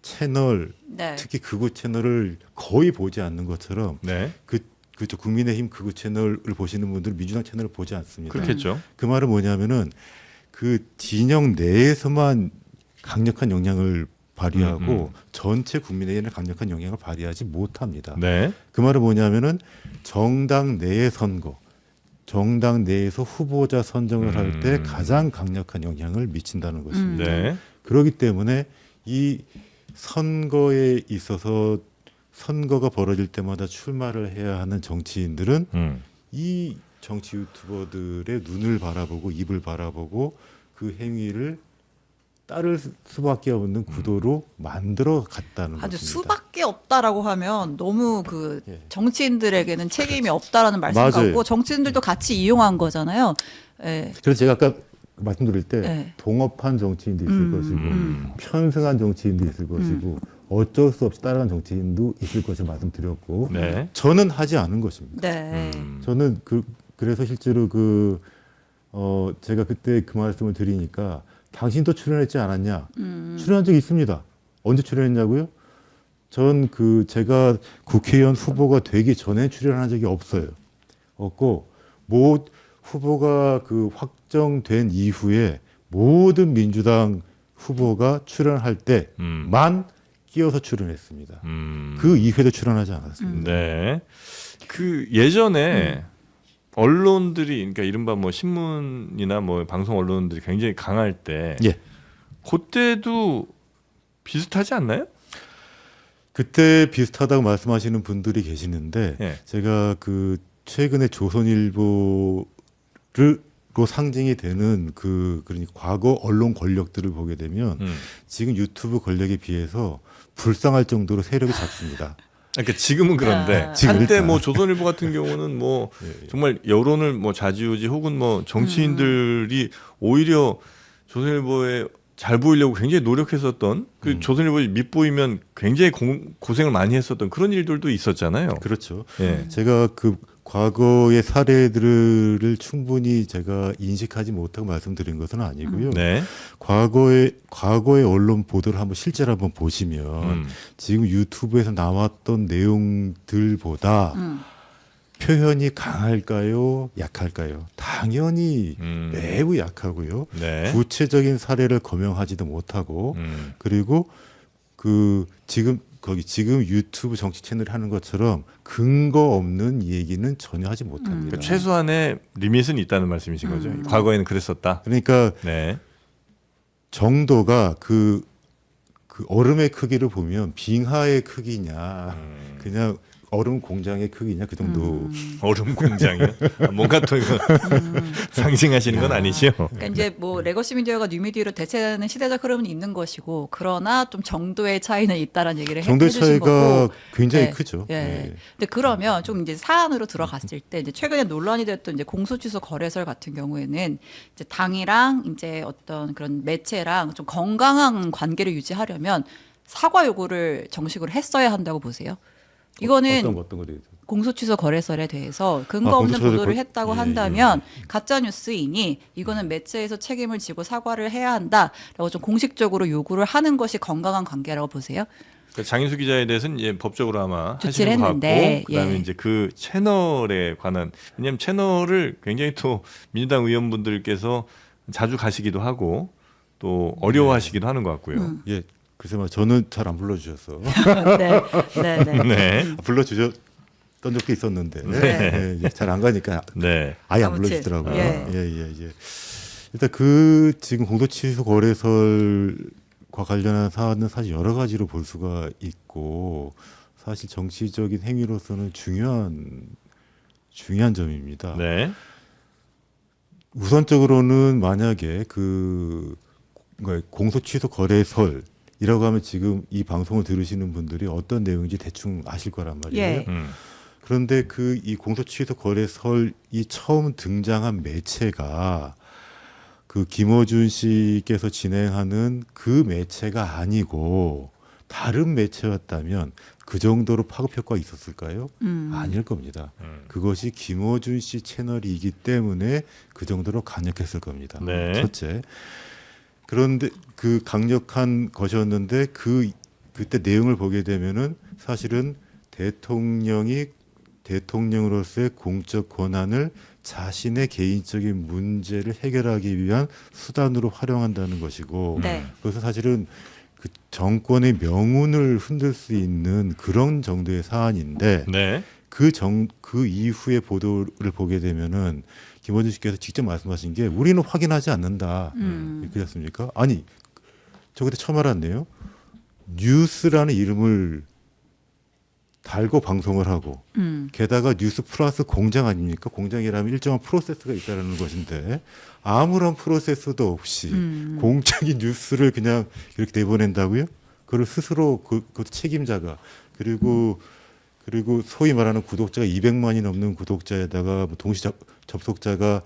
Speaker 1: 채널
Speaker 3: 네.
Speaker 1: 특히 극우 채널을 거의 보지 않는 것처럼
Speaker 2: 네.
Speaker 1: 그죠 국민의힘 극우 채널을 보시는 분들은 민주당 채널을 보지 않습니다.
Speaker 2: 그렇겠죠.
Speaker 1: 그 말은 뭐냐면은 그 진영 내에서만 강력한 영향을 발휘하고 전체 국민의힘에 강력한 영향을 발휘하지 못합니다.
Speaker 2: 네.
Speaker 1: 그 말은 뭐냐면은 정당 내의 선거, 정당 내에서 후보자 선정을 할 때 가장 강력한 영향을 미친다는 것입니다.
Speaker 2: 네.
Speaker 1: 그렇기 때문에 이 선거에 있어서 선거가 벌어질 때마다 출마를 해야 하는 정치인들은 이 정치 유튜버들의 눈을 바라보고 입을 바라보고 그 행위를 따를 수밖에 없는 구도로 만들어 갔다는
Speaker 3: 아주
Speaker 1: 것입니다.
Speaker 3: 수밖에 없다라고 하면 너무 그
Speaker 1: 예.
Speaker 3: 정치인들에게는 책임이 없다라는 말씀
Speaker 1: 맞아요.
Speaker 3: 같고 정치인들도 같이 이용한 거잖아요. 예.
Speaker 1: 그래서 제가 아까 말씀드릴 때
Speaker 3: 네.
Speaker 1: 동업한 정치인도 있을 것이고 편승한 정치인도 있을 것이고 어쩔 수 없이 따라간 정치인도 있을 것을 말씀드렸고
Speaker 2: 네.
Speaker 1: 저는 하지 않은 것입니다.
Speaker 3: 네.
Speaker 1: 저는 그래서 실제로 제가 그때 그 말씀을 드리니까 당신도 출연했지 않았냐? 출연한 적이 있습니다. 언제 출연했냐고요? 전 제가 국회의원 후보가 되기 전에 출연한 적이 없어요. 없고 후보가 확정된 이후에 모든 민주당 후보가 출연할 때만 끼어서 출연했습니다. 그 이후에도 출연하지 않았습니다.
Speaker 2: 네. 그 예전에 언론들이 그러니까 이른바 뭐 신문이나 뭐 방송 언론들이 굉장히 강할 때
Speaker 1: 예. 그때도
Speaker 2: 비슷하지 않나요?
Speaker 1: 그때 비슷하다고 말씀하시는 분들이 계시는데
Speaker 2: 예.
Speaker 1: 제가 최근에 조선일보를 상징이 되는 그러니까 과거 언론 권력들을 보게 되면 지금 유튜브 권력에 비해서 불쌍할 정도로 세력이 작습니다.
Speaker 2: 그러니까 지금은 그런데
Speaker 1: 지금
Speaker 2: 한때
Speaker 1: 일단.
Speaker 2: 뭐 조선일보 같은 경우는 뭐 정말 여론을 뭐 좌지우지 혹은 뭐 정치인들이 오히려 조선일보에 잘 보이려고 굉장히 노력했었던 그 조선일보에 밑보이면 굉장히 고생을 많이 했었던 그런 일들도 있었잖아요.
Speaker 1: 그렇죠.
Speaker 2: 예.
Speaker 1: 제가 그 과거의 사례들을 충분히 제가 인식하지 못하고 말씀드린 것은 아니고요.
Speaker 2: 네.
Speaker 1: 과거의 언론 보도를 한번 실제로 한번 보시면 지금 유튜브에서 나왔던 내용들보다 표현이 강할까요? 약할까요? 당연히 매우 약하고요.
Speaker 2: 네.
Speaker 1: 구체적인 사례를 거명하지도 못하고 그리고 지금 유튜브 정치 채널이 하는 것처럼 근거 없는 얘기는 전혀 하지 못합니다.
Speaker 2: 그러니까 최소한의 리밋은 있다는 말씀이신 거죠. 과거에는 그랬었다.
Speaker 1: 그러니까
Speaker 2: 네.
Speaker 1: 정도가 그 얼음의 크기를 보면 빙하의 크기냐 그냥 얼음 공장의 크기냐 그 정도.
Speaker 2: 얼음 공장이요. 뭔가 또 이거 상징하시는 건 아니죠.
Speaker 3: 그러니까 이제 뭐 레거시 미디어가 뉴미디어로 대체하는 시대적 흐름은 있는 것이고 그러나 좀 정도의 차이는 있다라는 얘기를
Speaker 1: 정도의
Speaker 3: 해주신
Speaker 1: 차이가
Speaker 3: 거고.
Speaker 1: 굉장히
Speaker 3: 네.
Speaker 1: 크죠.
Speaker 3: 예.
Speaker 1: 네.
Speaker 3: 근데 그러면 좀 이제 사안으로 들어갔을 때 이제 최근에 논란이 됐던 이제 공소 취소 거래설 같은 경우에는 이제 당이랑 이제 어떤 그런 매체랑 좀 건강한 관계를 유지하려면 사과 요구를 정식으로 했어야 한다고 보세요. 이거는
Speaker 1: 어떤 거래요?
Speaker 3: 공소 취소 거래설에 대해서 근거 없는
Speaker 1: 공소 취소
Speaker 3: 보도를
Speaker 1: 거-
Speaker 3: 했다고
Speaker 1: 예,
Speaker 3: 한다면 가짜 뉴스이니 이거는 매체에서 책임을 지고 사과를 해야 한다라고 좀 공식적으로 요구를 하는 것이 건강한 관계라고 보세요.
Speaker 2: 그러니까 장인수 기자에 대해서는 이제 법적으로 아마
Speaker 3: 조치를
Speaker 2: 하시는 것
Speaker 3: 했는데,
Speaker 2: 같고 그다음에
Speaker 3: 예.
Speaker 2: 이제 그 채널에 관한 왜냐하면 채널을 굉장히 또 민주당 의원분들께서 자주 가시기도 하고 또 어려워하시기도 하는 것 같고요.
Speaker 1: 예, 글쎄 말 저는 잘 안 불러주셔서
Speaker 3: 네, 네, 네.
Speaker 2: 네,
Speaker 1: 불러주셨던 적도 있었는데
Speaker 3: 네.
Speaker 1: 잘 안 가니까
Speaker 2: 네,
Speaker 1: 아예 안
Speaker 3: 아무튼,
Speaker 1: 불러주더라고요.
Speaker 3: 예.
Speaker 1: 예. 일단 지금 공소취소 거래설과 관련한 사안은 사실 여러 가지로 볼 수가 있고 사실 정치적인 행위로서는 중요한 점입니다.
Speaker 2: 네,
Speaker 1: 우선적으로는 만약에 공소 취소 거래설이라고 하면 지금 이 방송을 들으시는 분들이 어떤 내용인지 대충 아실 거란 말이에요.
Speaker 3: 예.
Speaker 1: 그런데 이 공소 취소 거래설이 처음 등장한 매체가 그 김어준 씨께서 진행하는 그 매체가 아니고 다른 매체였다면 그 정도로 파급 효과가 있었을까요? 아닐 겁니다. 그것이 김어준 씨 채널이기 때문에 그 정도로 강력했을 겁니다.
Speaker 2: 네.
Speaker 1: 첫째. 그런데 그 강력한 것이었는데 그때 내용을 보게 되면은 사실은 대통령으로서의 공적 권한을 자신의 개인적인 문제를 해결하기 위한 수단으로 활용한다는 것이고
Speaker 3: 네.
Speaker 1: 그래서 사실은 그 정권의 명운을 흔들 수 있는 그런 정도의 사안인데
Speaker 2: 네,
Speaker 1: 그 이후의 보도를 보게 되면은 김어준 씨께서 직접 말씀하신 게 우리는 확인하지 않는다. 그렇습니까? 아니, 저 그때 처음 알았네요. 뉴스라는 이름을 달고 방송을 하고 게다가 뉴스 플러스 공장 아닙니까? 공장이라면 일정한 프로세스가 있다는 것인데 아무런 프로세스도 없이 공적인 뉴스를 그냥 이렇게 내보낸다고요? 그걸 스스로 그것도 책임자가 그리고 소위 말하는 구독자가 200만이 넘는 구독자에다가 뭐 동시 접속자가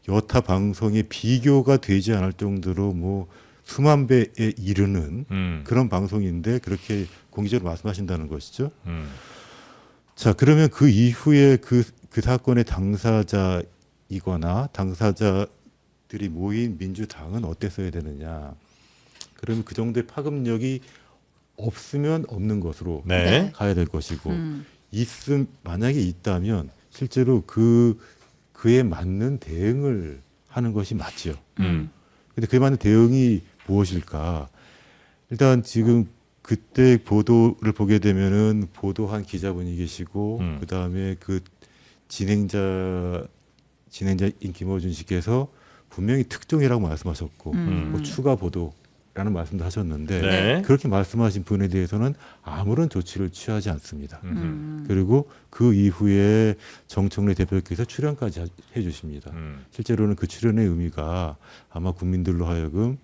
Speaker 1: 여타 방송에 비교가 되지 않을 정도로 뭐 수만 배에 이르는 그런 방송인데 그렇게 공개적으로 말씀하신다는 것이죠. 자, 그러면 그 이후에 그 사건의 당사자이거나 당사자들이 모인 민주당은 어땠어야 되느냐. 그러면 그 정도의 파급력이 없으면 없는 것으로
Speaker 2: 네.
Speaker 1: 가야 될 것이고 만약에 있다면 실제로 그에 맞는 대응을 하는 것이 맞죠. 근데 그에 맞는 대응이 무엇일까? 일단 지금 그때 보도를 보게 되면은 보도한 기자분이 계시고 그다음에 그 진행자인 김어준 씨께서 분명히 특종이라고 말씀하셨고 뭐 추가 보도 라는 말씀도 하셨는데
Speaker 2: 네.
Speaker 1: 그렇게 말씀하신 분에 대해서는 아무런 조치를 취하지 않습니다.
Speaker 2: 음.
Speaker 1: 그리고 그 이후에 정청래 대표께서 출연까지 해주십니다. 실제로는 그 출연의 의미가 아마 국민들로 하여금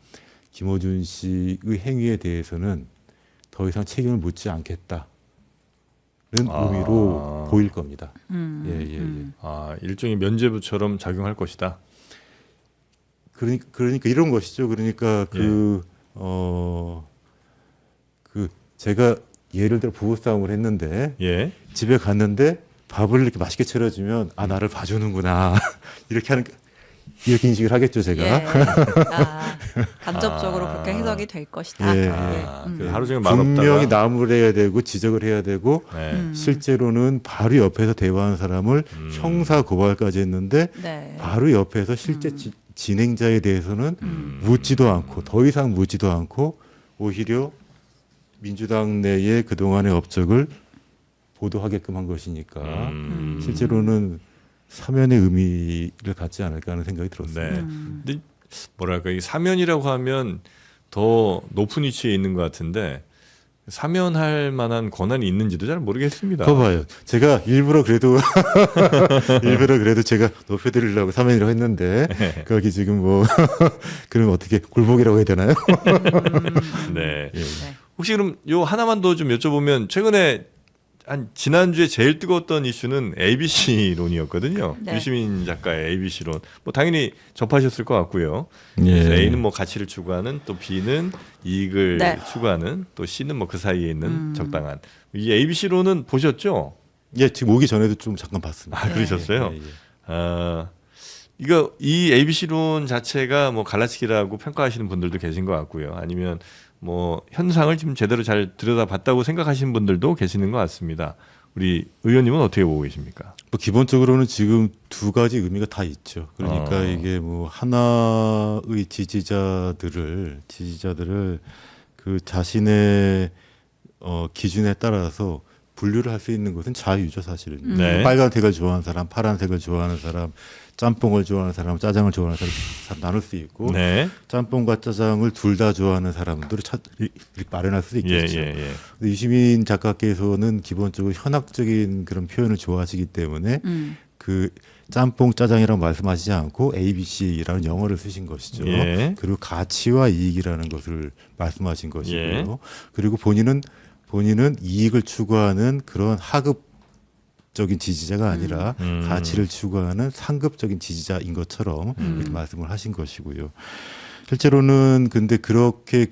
Speaker 1: 김어준 씨의 행위에 대해서는 더 이상 책임을 묻지 않겠다는 의미로 보일 겁니다.
Speaker 2: 일종의 면죄부처럼 작용할 것이다.
Speaker 1: 그러니까 이런 것이죠. 그러니까 제가 예를 들어 부부싸움을 했는데
Speaker 2: 예.
Speaker 1: 집에 갔는데 밥을 이렇게 맛있게 차려주면 아 나를 봐주는구나 이렇게 인식을 하겠죠 제가.
Speaker 3: 예. 간접적으로 그렇게 해석이 될 것이다.
Speaker 1: 예.
Speaker 2: 하루 종일 말없다가
Speaker 1: 분명히 나무를 해야 되고 지적을 해야 되고
Speaker 2: 네.
Speaker 1: 실제로는 바로 옆에서 대화하는 사람을 형사 고발까지 했는데
Speaker 3: 네.
Speaker 1: 바로 옆에서 실제 진행자에 대해서는 묻지도 않고 더 이상 묻지도 않고 오히려 민주당 내의 그동안의 업적을 보도하게끔 한 것이니까 실제로는 사면의 의미를 갖지 않을까 하는 생각이 들었습니다.
Speaker 2: 네. 근데 뭐랄까 이 사면이라고 하면 더 높은 위치에 있는 것 같은데 사면할 만한 권한이 있는지도 잘 모르겠습니다.
Speaker 1: 그거 봐요. 제가 일부러 그래도 제가 높여드리려고 사면이라고 했는데 거기 지금 뭐 그럼 어떻게 굴복이라고 해야 되나요?
Speaker 2: 네.
Speaker 1: 예.
Speaker 2: 혹시 그럼 요 하나만 더 좀 여쭤보면 최근에 한 지난주에 제일 뜨거웠던 이슈는 ABC론이었거든요.
Speaker 3: 네.
Speaker 2: 유시민 작가의 ABC론. 뭐 당연히 접하셨을 것 같고요.
Speaker 1: 예.
Speaker 2: 그래서 A는 뭐 가치를 추구하는, 또 B는 이익을
Speaker 3: 네.
Speaker 2: 추구하는, 또 C는 뭐 그 사이에 있는 적당한. 이 ABC론은 보셨죠?
Speaker 1: 예, 지금 오기 전에도 좀 잠깐 봤습니다.
Speaker 2: 아, 그러셨어요?
Speaker 1: 예, 예.
Speaker 2: 이 ABC론 자체가 뭐 갈라치기라고 평가하시는 분들도 계신 것 같고요. 아니면 뭐 현상을 지금 제대로 잘 들여다봤다고 생각하시는 분들도 계시는 것 같습니다. 우리 의원님은 어떻게 보고 계십니까?
Speaker 1: 뭐 기본적으로는 지금 두 가지 의미가 다 있죠. 그러니까 이게 뭐 하나의 지지자들을 그 자신의 기준에 따라서 분류를 할 수 있는 것은 자유죠, 사실은.
Speaker 2: 네.
Speaker 1: 빨간색을 좋아하는 사람, 파란색을 좋아하는 사람, 짬뽕을 좋아하는 사람, 짜장을 좋아하는 사람 나눌 수 있고
Speaker 2: 네.
Speaker 1: 짬뽕과 짜장을 둘 다 좋아하는 사람들을 마련할 수도 있겠죠.
Speaker 2: 예.
Speaker 1: 근데 유시민 작가께서는 기본적으로 현학적인 그런 표현을 좋아하시기 때문에 그 짬뽕 짜장이라고 말씀하시지 않고 ABC라는 영어를 쓰신 것이죠.
Speaker 2: 예.
Speaker 1: 그리고 가치와 이익이라는 것을 말씀하신 것이고요.
Speaker 2: 예.
Speaker 1: 그리고 본인은 이익을 추구하는 그런 하급적인 지지자가 아니라 가치를 추구하는 상급적인 지지자인 것처럼 이렇게 말씀을 하신 것이고요. 실제로는 근데 그렇게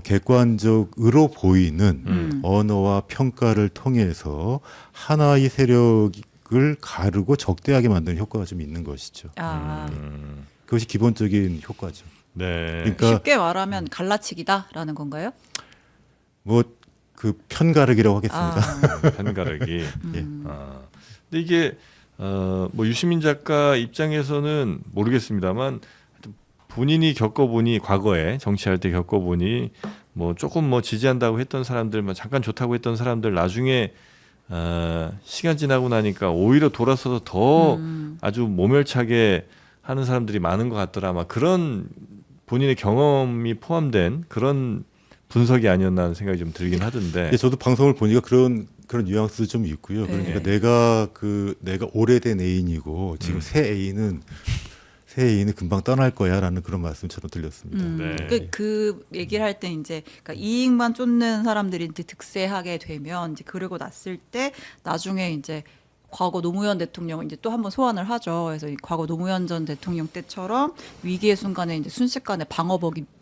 Speaker 1: 객관적으로 보이는 언어와 평가를 통해서 하나의 세력을 가르고 적대하게 만드는 효과가 좀 있는 것이죠. 그것이 기본적인 효과죠.
Speaker 2: 네.
Speaker 1: 그러니까
Speaker 3: 쉽게 말하면 갈라치기다라는 건가요?
Speaker 1: 뭐 그 편가르기라고 하겠습니다.
Speaker 2: 편가르기.
Speaker 1: 예.
Speaker 2: 근데 이게 뭐 유시민 작가 입장에서는 모르겠습니다만 본인이 겪어보니 과거에 정치할 때 겪어보니 뭐 조금 뭐 지지한다고 했던 사람들, 뭐 잠깐 좋다고 했던 사람들 나중에 시간 지나고 나니까 오히려 돌아서서 더 아주 모멸차게 하는 사람들이 많은 것 같더라. 막 그런 본인의 경험이 포함된 그런 분석이 아니었나 하는 생각이 좀 들긴 하던데.
Speaker 1: 예, 저도 방송을 보니까 그런 뉘앙스도 좀 있고요. 그러니까
Speaker 3: 네.
Speaker 1: 내가 오래된 애인이고 지금 새 애인은 금방 떠날 거야라는 그런 말씀처럼 들렸습니다.
Speaker 2: 네.
Speaker 3: 그 얘기를 할 때 이제 그러니까 이익만 쫓는 사람들이 이제 득세하게 되면 이제 그러고 났을 때 나중에 이제 과거 노무현 대통령을 이제 또 한번 소환을 하죠. 그래서 이 과거 노무현 전 대통령 때처럼 위기의 순간에 이제 순식간에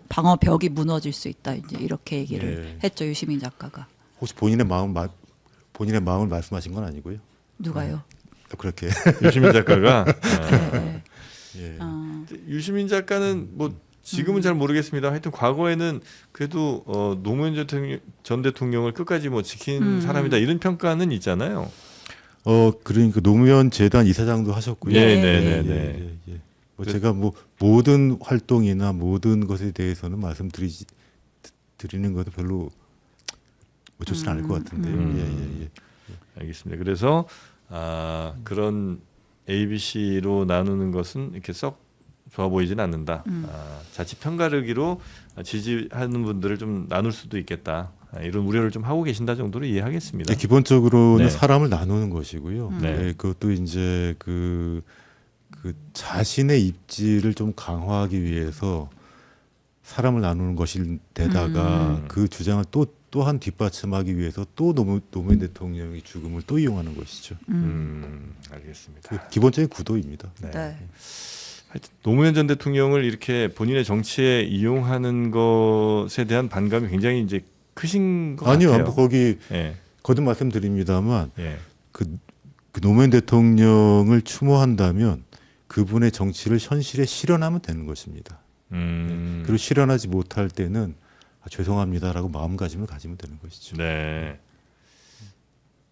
Speaker 3: 방어벽이 무너질 수 있다. 이제 이렇게 얘기를
Speaker 1: 네.
Speaker 3: 했죠. 유시민 작가가.
Speaker 1: 혹시 본인의 마음을 말씀하신 건 아니고요?
Speaker 3: 누가요?
Speaker 1: 그렇게.
Speaker 2: 유시민 작가가
Speaker 3: 네.
Speaker 1: 예.
Speaker 2: 유시민 작가는 뭐 지금은 잘 모르겠습니다. 하여튼 과거에는 그래도 노무현 전 대통령을 끝까지 뭐 지킨 사람이다 이런 평가는 있잖아요.
Speaker 1: 그러니까 노무현 재단 이사장도 하셨고요.
Speaker 2: 네.
Speaker 1: 뭐 제가 뭐 모든 활동이나 모든 것에 대해서는 말씀드리는 것도 별로 좋지는 않을 것 같은데요.
Speaker 2: 알겠습니다. 그래서 그런 ABC로 나누는 것은 이렇게 썩 좋아 보이진 않는다. 자칫 편가르기로 지지하는 분들을 좀 나눌 수도 있겠다. 이런 우려를 좀 하고 계신다 정도로 이해하겠습니다.
Speaker 1: 네, 기본적으로는
Speaker 2: 네.
Speaker 1: 사람을 나누는 것이고요.
Speaker 2: 네.
Speaker 1: 네, 그것도 이제 그 자신의 입지를 좀 강화하기 위해서 사람을 나누는 것인데다가 그 주장을 또한 뒷받침하기 위해서 또 노무현 대통령의 죽음을 또 이용하는 것이죠.
Speaker 2: 알겠습니다.
Speaker 1: 그 기본적인 구도입니다.
Speaker 2: 네.
Speaker 3: 네.
Speaker 2: 하여튼 노무현 전 대통령을 이렇게 본인의 정치에 이용하는 것에 대한 반감이 굉장히 이제 크신 것
Speaker 1: 아니요,
Speaker 2: 같아요.
Speaker 1: 뭐 거기
Speaker 2: 예.
Speaker 1: 거듭 말씀드립니다만
Speaker 2: 예.
Speaker 1: 그 노무현 대통령을 추모한다면 그분의 정치를 현실에 실현하면 되는 것입니다. 그리고 실현하지 못할 때는 죄송합니다라고 마음가짐을 가지면 되는 것이죠.
Speaker 2: 네.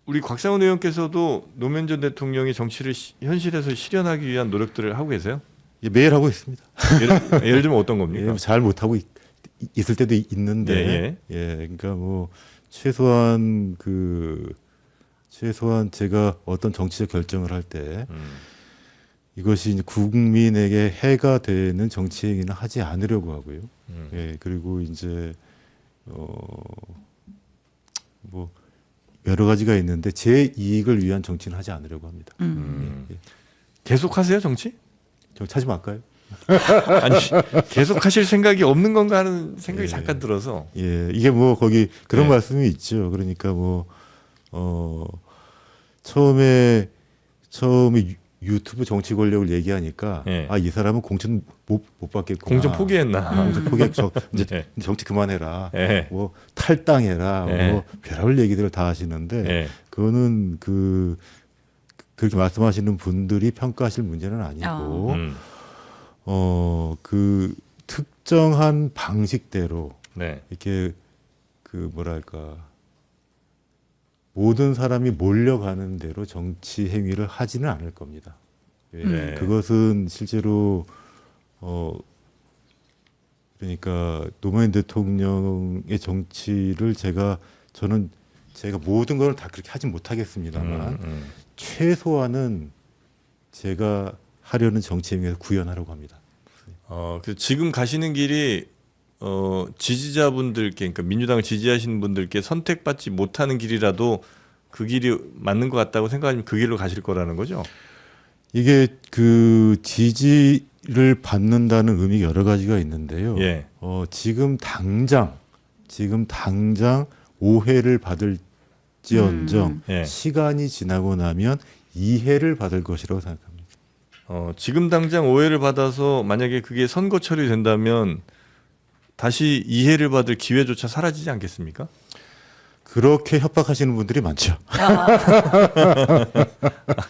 Speaker 2: 우리 곽상원 의원께서도 노무현 전 대통령의 정치를 현실에서 실현하기 위한 노력들을 하고 계세요?
Speaker 1: 예, 매일 하고 있습니다.
Speaker 2: 예를 들면 어떤 겁니까?
Speaker 1: 예, 잘 못하고 있을 때도 있는데, 그러니까 뭐 최소한 제가 어떤 정치적 결정을 할 때 이것이 이제 국민에게 해가 되는 정치 행위는 하지 않으려고 하고요. 예, 그리고 이제 뭐 여러 가지가 있는데 제 이익을 위한 정치는 하지 않으려고 합니다. 예.
Speaker 2: 계속 하세요 정치?
Speaker 1: 좀 찾지 말까요?
Speaker 2: 아니 계속 하실 생각이 없는 건가 하는 생각이
Speaker 1: 예.
Speaker 2: 잠깐 들어서.
Speaker 1: 예, 이게 뭐 거기 그런
Speaker 2: 네.
Speaker 1: 말씀이 있죠. 그러니까 뭐 처음에 유튜브 정치 권력을 얘기하니까
Speaker 2: 예.
Speaker 1: 이 사람은 공천 못 받겠구나.
Speaker 2: 공천 포기했나?
Speaker 1: 공천 포기했죠. 이제
Speaker 2: 네.
Speaker 1: 정치 그만해라.
Speaker 2: 예.
Speaker 1: 뭐 탈당해라.
Speaker 2: 예.
Speaker 1: 뭐 별별 얘기들을 다 하시는데
Speaker 2: 예.
Speaker 1: 그거는 그렇게 말씀하시는 분들이 평가하실 문제는 아니고 그 특정한 방식대로
Speaker 2: 네.
Speaker 1: 이렇게 그 뭐랄까 모든 사람이 몰려가는 대로 정치 행위를 하지는 않을 겁니다. 예,
Speaker 2: 네.
Speaker 1: 그것은 실제로 그러니까 노무현 대통령의 정치를 저는 제가 모든 걸 다 그렇게 하진 못하겠습니다만 최소한은 제가 하려는 정치 행위에서 구현하려고 합니다.
Speaker 2: 그 지금 가시는 길이 지지자분들께, 그러니까 민주당을 지지하시는 분들께 선택받지 못하는 길이라도 그 길이 맞는 것 같다고 생각하면 그 길로 가실 거라는 거죠.
Speaker 1: 이게 그 지지를 받는다는 의미가 여러 가지가 있는데요.
Speaker 2: 예.
Speaker 1: 지금 당장 오해를 받을지언정
Speaker 2: 예.
Speaker 1: 시간이 지나고 나면 이해를 받을 것이라고 생각합니다.
Speaker 2: 지금 당장 오해를 받아서 만약에 그게 선거 처리된다면 다시 이해를 받을 기회조차 사라지지 않겠습니까?
Speaker 1: 그렇게 협박하시는 분들이 많죠.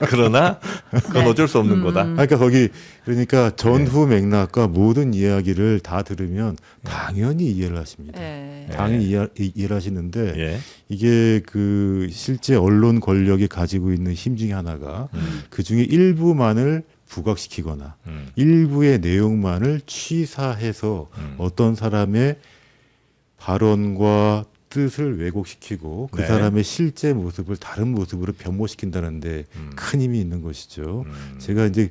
Speaker 2: 그러나 그건 어쩔 수 없는 거다.
Speaker 1: 그러니까 전후 맥락과 모든 이야기를 다 들으면 당연히 이해를 하십니다.
Speaker 3: 네.
Speaker 1: 당연히 이해를 하시는데
Speaker 2: 예.
Speaker 1: 이게 그 실제 언론 권력이 가지고 있는 힘 중에 하나가 그 중에 일부만을 부각시키거나 일부의 내용만을 취사해서 어떤 사람의 발언과 뜻을 왜곡시키고 그
Speaker 2: 네.
Speaker 1: 사람의 실제 모습을 다른 모습으로 변모시킨다는데 큰 힘이 있는 것이죠. 제가 이제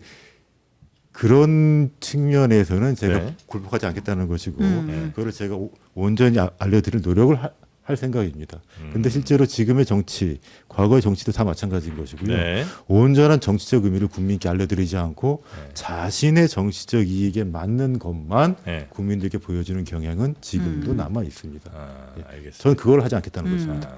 Speaker 1: 그런 측면에서는 제가
Speaker 2: 네.
Speaker 1: 굴복하지 않겠다는 것이고 그거를 제가 온전히 알려드릴 노력을 할 생각입니다. 그런데 실제로 지금의 정치, 과거의 정치도 다 마찬가지인 것이고요.
Speaker 2: 네.
Speaker 1: 온전한 정치적 의미를 국민께 알려드리지 않고 자신의 정치적 이익에 맞는 것만
Speaker 2: 네.
Speaker 1: 국민들께 보여주는 경향은 지금도 남아 있습니다.
Speaker 2: 알겠습니다.
Speaker 1: 저는 그걸 하지 않겠다는 것입니다.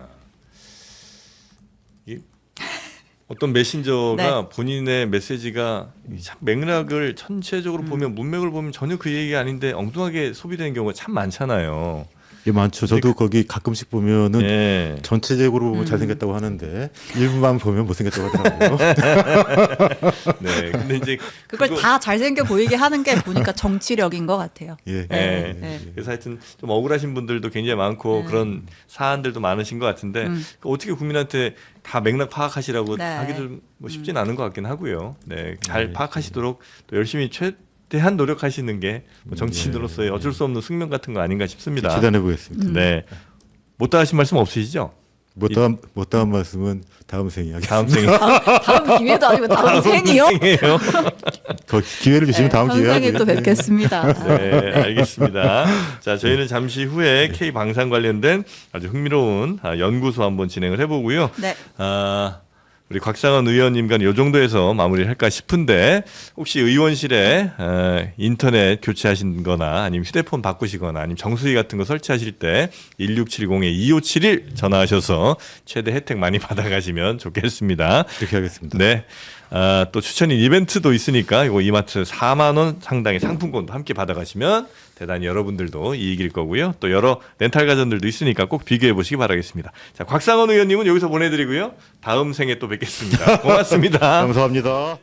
Speaker 2: 어떤 메신저가
Speaker 3: 네.
Speaker 2: 본인의 메시지가 참 맥락을 전체적으로 보면 문맥을 보면 전혀 그 얘기가 아닌데 엉뚱하게 소비되는 경우가 참 많잖아요.
Speaker 1: 예, 많죠. 저도 거기 가끔씩 보면은
Speaker 2: 예.
Speaker 1: 전체적으로 보면 잘생겼다고 하는데 일부만 보면 못생겼다고 하더라고요.
Speaker 2: 네. 근데 이제
Speaker 3: 그걸
Speaker 2: 그거-
Speaker 3: 다 잘생겨 보이게 하는 게 보니까 정치력인 것 같아요.
Speaker 1: 예.
Speaker 2: 예.
Speaker 3: 네.
Speaker 2: 그래서 하여튼 좀 억울하신 분들도 굉장히 많고 그런 사안들도 많으신 것 같은데 어떻게 국민한테 다 맥락 파악하시라고
Speaker 3: 네.
Speaker 2: 하기도 뭐 쉽진 않은 것 같긴 하고요. 네. 잘 파악하시도록 또 열심히 최대한 노력하시는 게뭐 정치인으로서의 어쩔 수 없는 숙명 같은 거 아닌가 싶습니다.
Speaker 1: 기대해 보겠습니다.
Speaker 2: 네. 못다 하신 말씀 없으시죠?
Speaker 1: 못다한 말씀은 다음 생에
Speaker 2: 다음
Speaker 1: 하겠습니다.
Speaker 2: 생에
Speaker 3: 다음 기회도 아니고 다음 생이요?
Speaker 2: 생이에요.
Speaker 1: 더 기회를 주시면 다음 기회에
Speaker 3: 현생에 또
Speaker 1: 하겠습니다.
Speaker 3: 뵙겠습니다.
Speaker 2: 네, 알겠습니다. 자, 저희는 잠시 후에 K 방산 관련된 아주 흥미로운 연구소 한번 진행을 해보고요.
Speaker 3: 네.
Speaker 2: 우리 곽상원 의원님과 이 정도에서 마무리를 할까 싶은데 혹시 의원실에 인터넷 교체하신 거나 아니면 휴대폰 바꾸시거나 아니면 정수기 같은 거 설치하실 때 1670-2571 전화하셔서 최대 혜택 많이 받아가시면 좋겠습니다.
Speaker 1: 그렇게 하겠습니다.
Speaker 2: 네. 또 추천인 이벤트도 있으니까 이거 이마트 4만 원 상당의 상품권도 함께 받아가시면 대단히 여러분들도 이익일 거고요. 또 여러 렌탈 가전들도 있으니까 꼭 비교해 보시기 바라겠습니다. 자, 곽상원 의원님은 여기서 보내드리고요. 다음 생에 또 뵙겠습니다. 고맙습니다.
Speaker 1: 감사합니다.